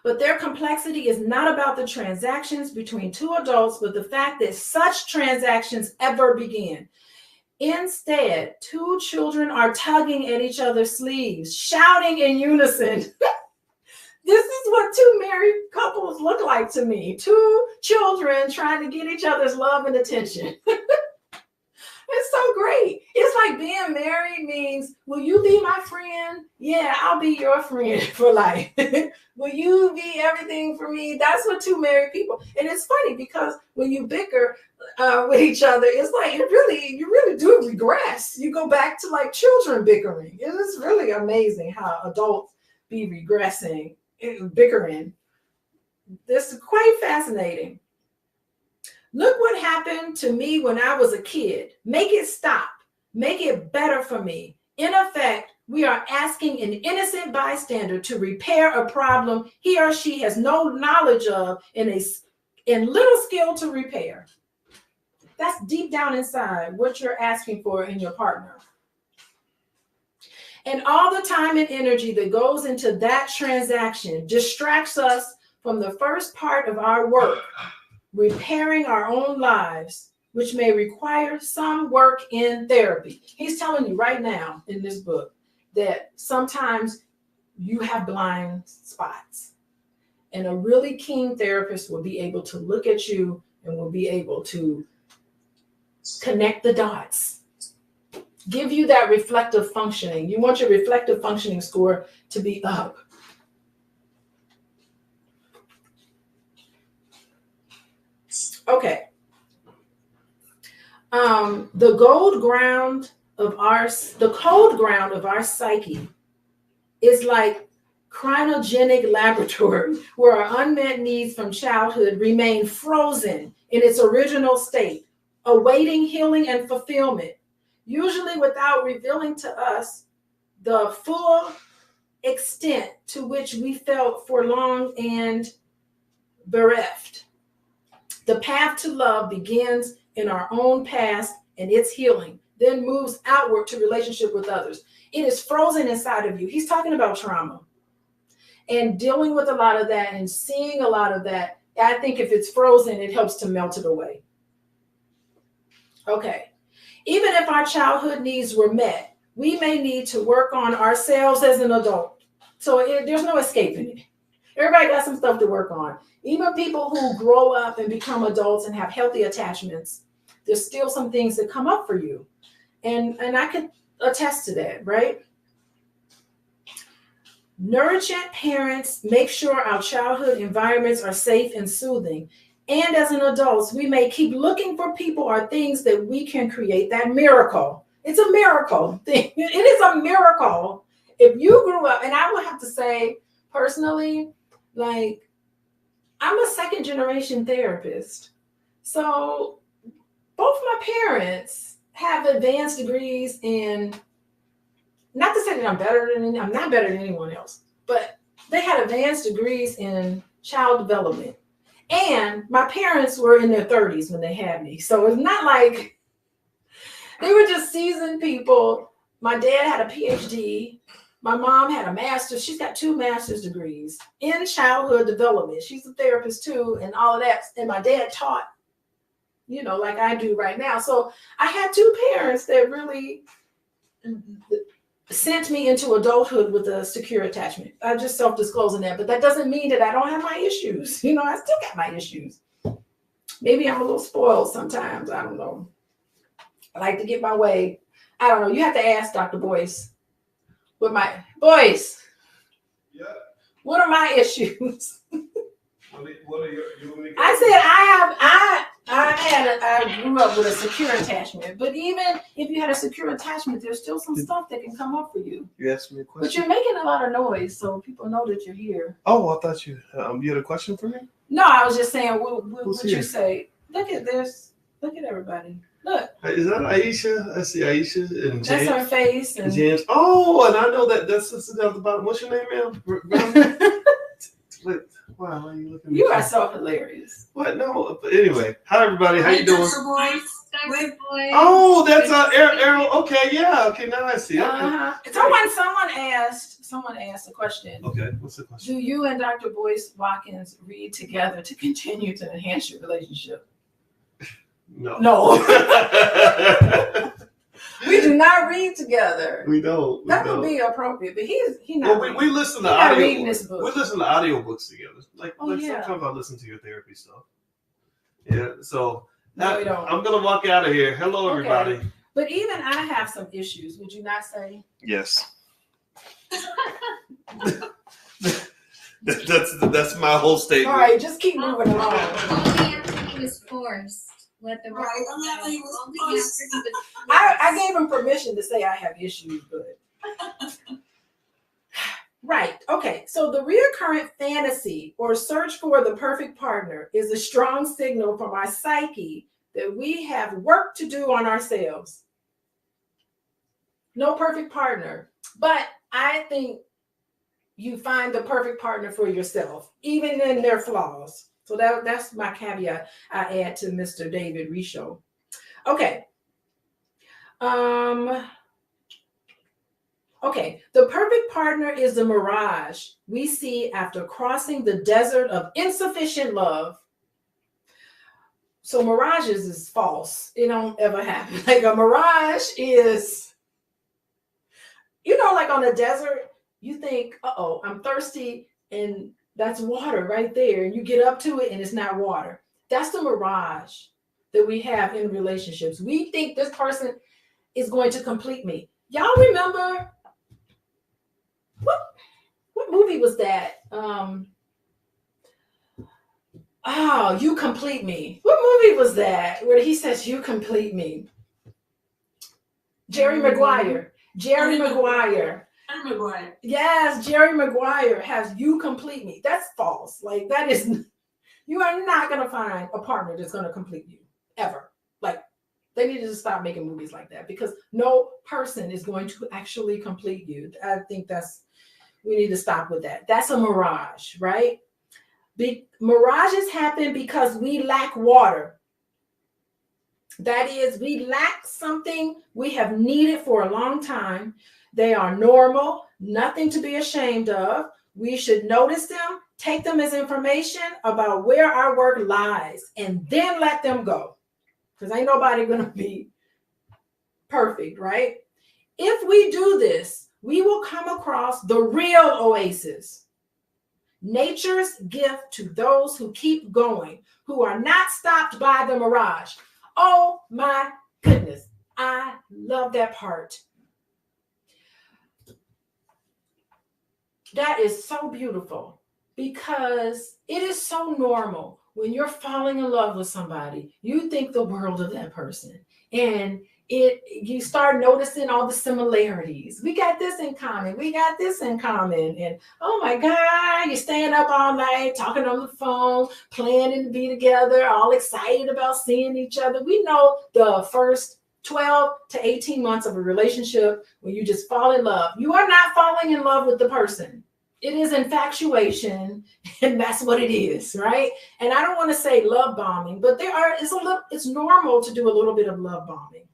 But their complexity is not about the transactions between two adults, but the fact that such transactions ever begin. Instead, two children are tugging at each other's sleeves, shouting in unison. This is what two married couples look like to me. Two children trying to get each other's love and attention. It's so great. It's like being married means, will you be my friend? Yeah, I'll be your friend for life. Will you be everything for me? That's what two married people. And it's funny because when you bicker with each other, it's like you really do regress. You go back to like children bickering. It is really amazing how adults be regressing, bickering. This is quite fascinating. Look what happened to me when I was a kid. Make it stop. Make it better for me. In effect, We are asking an innocent bystander to repair a problem he or she has no knowledge of and little skill to repair. That's deep down inside what you're asking for in your partner. And all the time and energy that goes into that transaction distracts us from the first part of our work, repairing our own lives, which may require some work in therapy. He's telling you right now in this book that sometimes you have blind spots. And a really keen therapist will be able to look at you and will be able to connect the dots, give you that reflective functioning. You want your reflective functioning score to be up. Okay. The cold ground of our psyche is like cryogenic laboratory where our unmet needs from childhood remain frozen in its original state, awaiting healing and fulfillment, usually without revealing to us the full extent to which we felt forlorn and bereft. The path to love begins in our own past and its healing, then moves outward to relationship with others. It is frozen inside of you. He's talking about trauma and dealing with a lot of that and seeing a lot of that. I think if it's frozen, it helps to melt it away. Okay. Even if our childhood needs were met, we may need to work on ourselves as an adult. So there's no escaping it. Everybody got some stuff to work on. Even people who grow up and become adults and have healthy attachments, there's still some things that come up for you. And I can attest to that, right? Nourishing parents make sure our childhood environments are safe and soothing. And as an adults, we may keep looking for people or things that we can create that miracle. It's a miracle thing. It is a miracle. If you grew up, and I would have to say personally, like, I'm a second generation therapist. So both my parents have advanced degrees in, not to say that I'm not better than anyone else, but they had advanced degrees in child development. And my parents were in their 30s when they had me. So it's not like they were just seasoned people. My dad had a PhD. My mom had a master's. She's got 2 master's degrees in childhood development. She's a therapist too, and all of that. And my dad taught, like I do right now. So I had 2 parents that really sent me into adulthood with a secure attachment. I'm just self-disclosing that, but that doesn't mean that I don't have my issues. I still got my issues. Maybe I'm a little spoiled sometimes. I don't know. I like to get my way. I don't know. You have to ask Dr. Boyce. Yeah. What are my issues? What are your? I said I grew up with a secure attachment, but even if you had a secure attachment, there's still some stuff that can come up for you. You asked me a question. But you're making a lot of noise, so people know that you're here. Oh, I thought you had a question for me? No, I was just saying, what you say? Look at this. Look at everybody. Look. Is that Aisha? I see Aisha and James. That's her face. And James. Oh, and I know that's down at the bottom. What's your name, ma'am? Wow, why are you looking at me? You are so hilarious. What? No, but anyway. Hi, everybody. How you doing? Dr. Boyce. Oh, that's Errol. Okay, yeah. Okay, now I see. Okay. Someone asked a question. Okay, what's the question? Do you and Dr. Boyce Watkins read together to continue to enhance your relationship? No. We do not read together. We don't. That would be appropriate, but he's not. Well, we listen to audio. Reading this book. We listen to audiobooks together. Like sometimes I listen to your therapy stuff. Yeah. So no, we don't. I'm gonna walk out of here. Hello, everybody. Okay. But even I have some issues. Would you not say? Yes. That's my whole statement. All right, just keep moving along. Only after he was forced. Let the right. I gave him permission to say I have issues, but right. Okay. So the recurrent fantasy or search for the perfect partner is a strong signal from our psyche that we have work to do on ourselves. No perfect partner. But I think you find the perfect partner for yourself, even in their flaws. So that's my caveat I add to Mr. David Risho. Okay. Okay, the perfect partner is the mirage we see after crossing the desert of insufficient love. So mirages is false. It don't ever happen. Like a mirage is, like on a desert, you think, uh-oh, I'm thirsty, and that's water right there. And you get up to it and it's not water. That's the mirage that we have in relationships. We think this person is going to complete me. Y'all remember what movie was that? You complete me. What movie was that where he says you complete me? Jerry Maguire. Jerry Maguire. Yes, Jerry Maguire has you complete me. That's false. Like that is, you are not going to find a partner that's going to complete you ever. Like they need to stop making movies like that because no person is going to actually complete you. I think we need to stop with that. That's a mirage, right? Mirages happen because we lack water. That is, we lack something we have needed for a long time. They are normal, nothing to be ashamed of. We should notice them, take them as information about where our work lies, and then let them go. Because ain't nobody going to be perfect, right? If we do this, we will come across the real oasis. Nature's gift to those who keep going, who are not stopped by the mirage. Oh my goodness. I love that part. That is so beautiful because it is so normal when you're falling in love with somebody. You think the world of that person, and you start noticing all the similarities. We got this in common. We got this in common. And oh my God, you're staying up all night, talking on the phone, planning to be together, all excited about seeing each other. We know the first 12 to 18 months of a relationship when you just fall in love. You are not falling in love with the person. It is infatuation, and that's what it is, right? And I don't want to say love bombing, but it's normal to do a little bit of love bombing.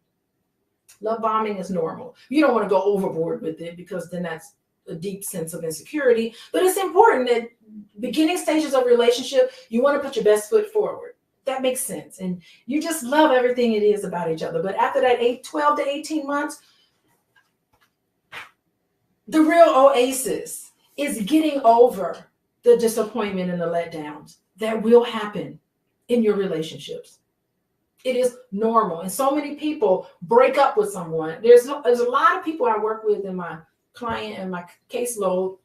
Love bombing is normal. You don't want to go overboard with it because then that's a deep sense of insecurity. But it's important that beginning stages of a relationship, you want to put your best foot forward. That makes sense. And you just love everything it is about each other. But after that 12 to 18 months, the real oasis is getting over the disappointment and the letdowns that will happen in your relationships. It is normal. And so many people break up with someone. There's a lot of people I work with in my client and my caseload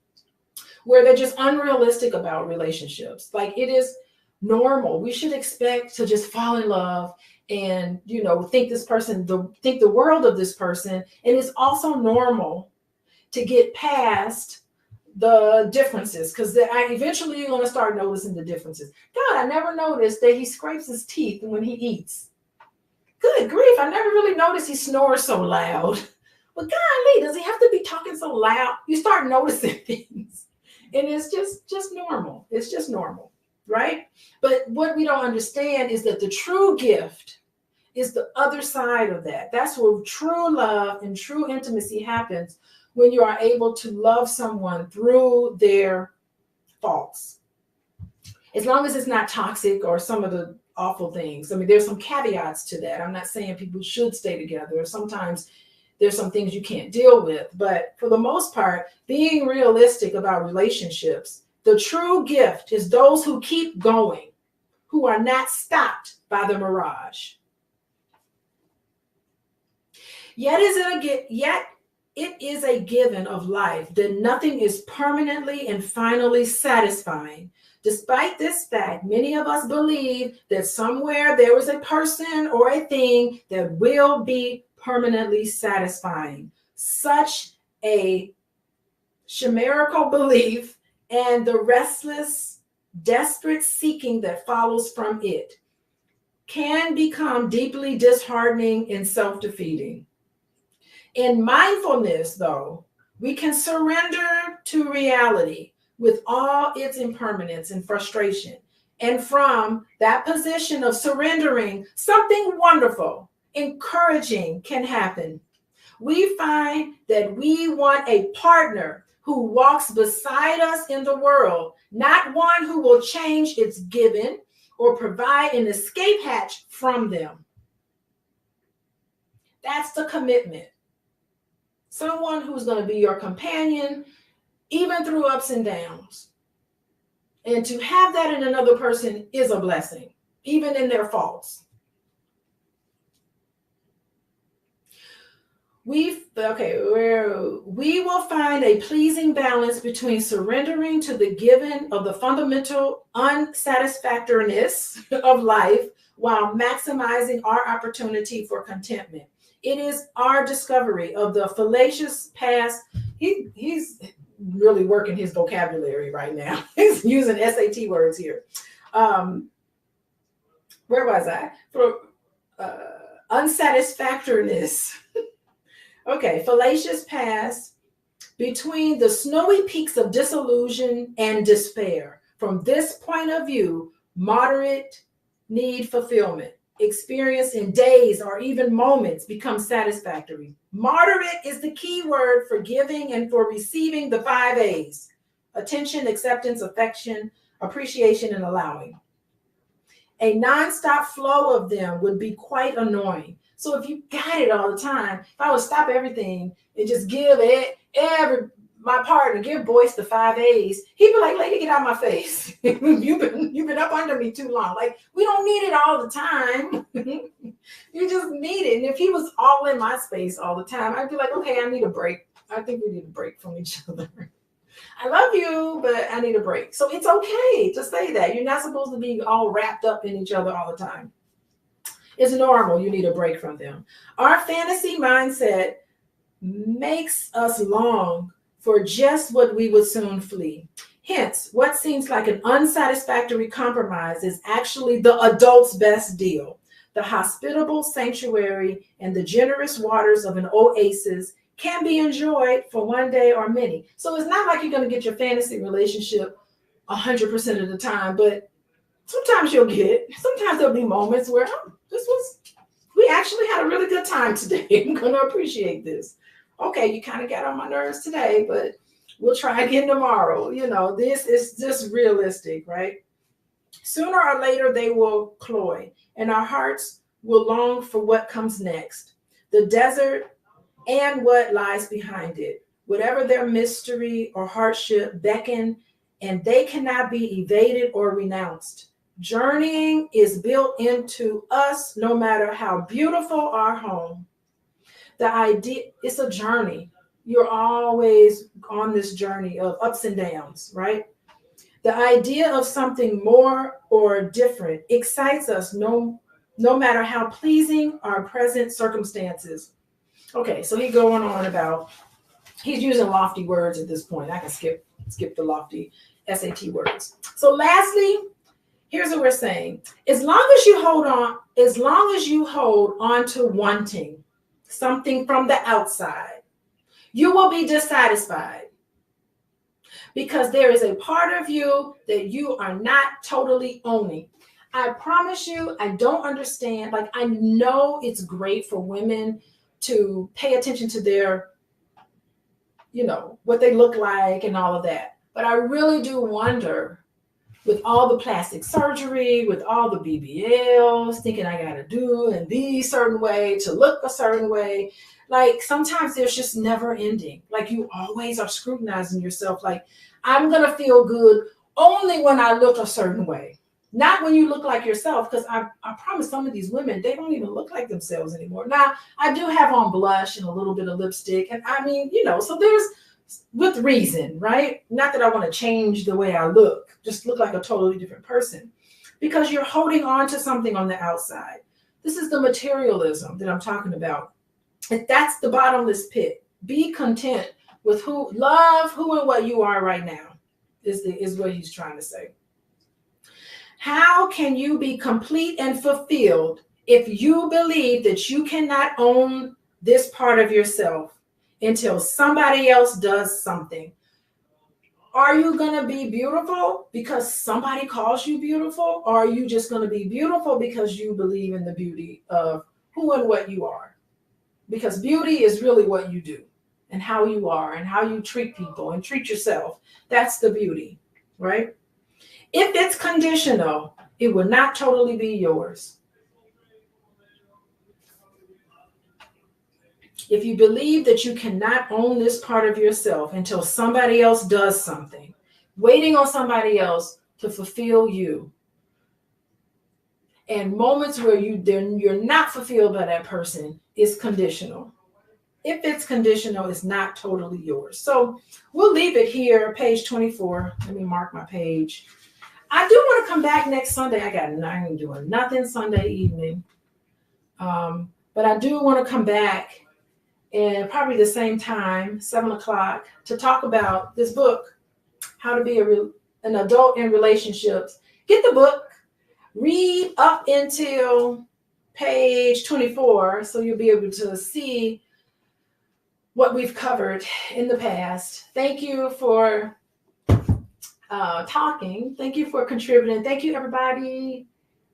where they're just unrealistic about relationships. Like it is normal. We should expect to just fall in love and, think think the world of this person. And it's also normal to get past the differences because eventually you're going to start noticing the differences. God, I never noticed that he scrapes his teeth when he eats. Good grief, I never really noticed he snores so loud. But golly, does he have to be talking so loud? You start noticing things. And it's just normal. It's just normal, right? But what we don't understand is that the true gift is the other side of that. That's where true love and true intimacy happens when you are able to love someone through their faults. As long as it's not toxic or some of the awful things. I mean, there's some caveats to that. I'm not saying people should stay together. Sometimes there's some things you can't deal with. But for the most part, being realistic about relationships, the true gift is those who keep going, who are not stopped by the mirage. Yet it is a given of life that nothing is permanently and finally satisfying. Despite this fact, many of us believe that somewhere there is a person or a thing that will be permanently satisfying. Such a chimerical belief and the restless, desperate seeking that follows from it can become deeply disheartening and self-defeating. In mindfulness, though, We can surrender to reality with all its impermanence and frustration. And from that position of surrendering, something wonderful, encouraging can happen. We find that we want a partner who walks beside us in the world, not one who will change its given or provide an escape hatch from them. That's the commitment. Someone who's going to be your companion, even through ups and downs. And to have that in another person is a blessing, even in their faults. We will find a pleasing balance between surrendering to the given of the fundamental unsatisfactoriness of life while maximizing our opportunity for contentment. It is our discovery of the fallacious past. He's really working his vocabulary right now. He's using SAT words here. Where was I? For unsatisfactoriness. Okay, fallacious past between the snowy peaks of disillusion and despair. From this point of view, moderate need fulfillment experienced in days or even moments becomes satisfactory. Moderate is the key word for giving and for receiving the 5 A's: attention, acceptance, affection, appreciation, and allowing. A nonstop flow of them would be quite annoying. So if you got it all the time, if I would stop everything and just give my partner, give Boyce the 5 A's, he'd be like, lady, get out of my face. You've been up under me too long. Like, we don't need it all the time. You just need it. And if he was all in my space all the time, I'd be like, okay, I need a break. I think we need a break from each other. I love you, but I need a break. So it's okay to say that. You're not supposed to be all wrapped up in each other all the time. It's normal. You need a break from them. Our fantasy mindset makes us long for just what we would soon flee. Hence, what seems like an unsatisfactory compromise is actually the adult's best deal. The hospitable sanctuary and the generous waters of an oasis can be enjoyed for one day or many. So it's not like you're going to get your fantasy relationship 100% of the time, but sometimes you'll get it. Sometimes there'll be moments where, we actually had a really good time today. I'm going to appreciate this. Okay, you kind of got on my nerves today, but we'll try again tomorrow. You know, this is just realistic, right? Sooner or later, they will cloy, and our hearts will long for what comes next. The desert and what lies behind it. Whatever their mystery or hardship beckon, and they cannot be evaded or renounced. Journeying is built into us no matter how beautiful our home. The idea, it's a journey. You're always on this journey of ups and downs, right? The idea of something more or different excites us no matter how pleasing our present circumstances. Okay, so he's going on about, he's using lofty words at this point. I can skip the lofty SAT words. So lastly, here's what we're saying. As long as you hold on to wanting something from the outside, you will be dissatisfied because there is a part of you that you are not totally owning. I promise you, I don't understand. Like, I know it's great for women to pay attention to their, what they look like and all of that. But I really do wonder, with all the plastic surgery, with all the BBLs, thinking I got to do and be a certain way to look a certain way. Like, sometimes there's just never ending. Like, you always are scrutinizing yourself. Like, I'm going to feel good only when I look a certain way. Not when you look like yourself, because I promise some of these women, they don't even look like themselves anymore. Now, I do have on blush and a little bit of lipstick. And I mean, so there's, with reason, right? Not that I want to change the way I look, just look like a totally different person, because you're holding on to something on the outside. This is the materialism that I'm talking about. And that's the bottomless pit. Be content with love who and what you are right now, is what he's trying to say. How can you be complete and fulfilled if you believe that you cannot own this part of yourself? until somebody else does something. Are you going to be beautiful because somebody calls you beautiful? Or are you just going to be beautiful because you believe in the beauty of who and what you are? Because beauty is really what you do and how you are and how you treat people and treat yourself. That's the beauty, right? If it's conditional, it will not totally be yours. If you believe that you cannot own this part of yourself until somebody else does something, waiting on somebody else to fulfill you, and moments where you're not fulfilled by that person is conditional. If it's conditional, it's not totally yours. So we'll leave it here, page 24. Let me mark my page. I do want to come back next Sunday. I ain't doing nothing Sunday evening. But I do want to come back and probably the same time, 7 o'clock, to talk about this book, How to Be an Adult in Relationships. Get the book, read up until page 24, so you'll be able to see what we've covered in the past. Thank you for talking. Thank you for contributing. Thank you, everybody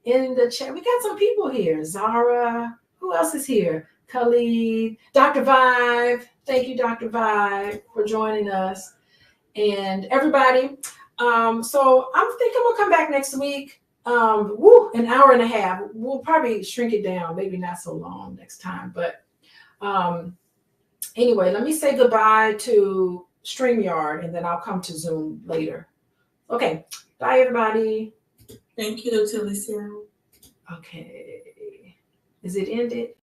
in the chat. We got some people here. Zara. Who else is here? Khalid, Dr. Vive. Thank you, Dr. Vive, for joining us. And everybody. So I'm thinking we'll come back next week. An hour and a half. We'll probably shrink it down, maybe not so long next time. But anyway, let me say goodbye to StreamYard, and then I'll come to Zoom later. Okay. Bye, everybody. Thank you, Dr. Alicia. Okay. Is it ended?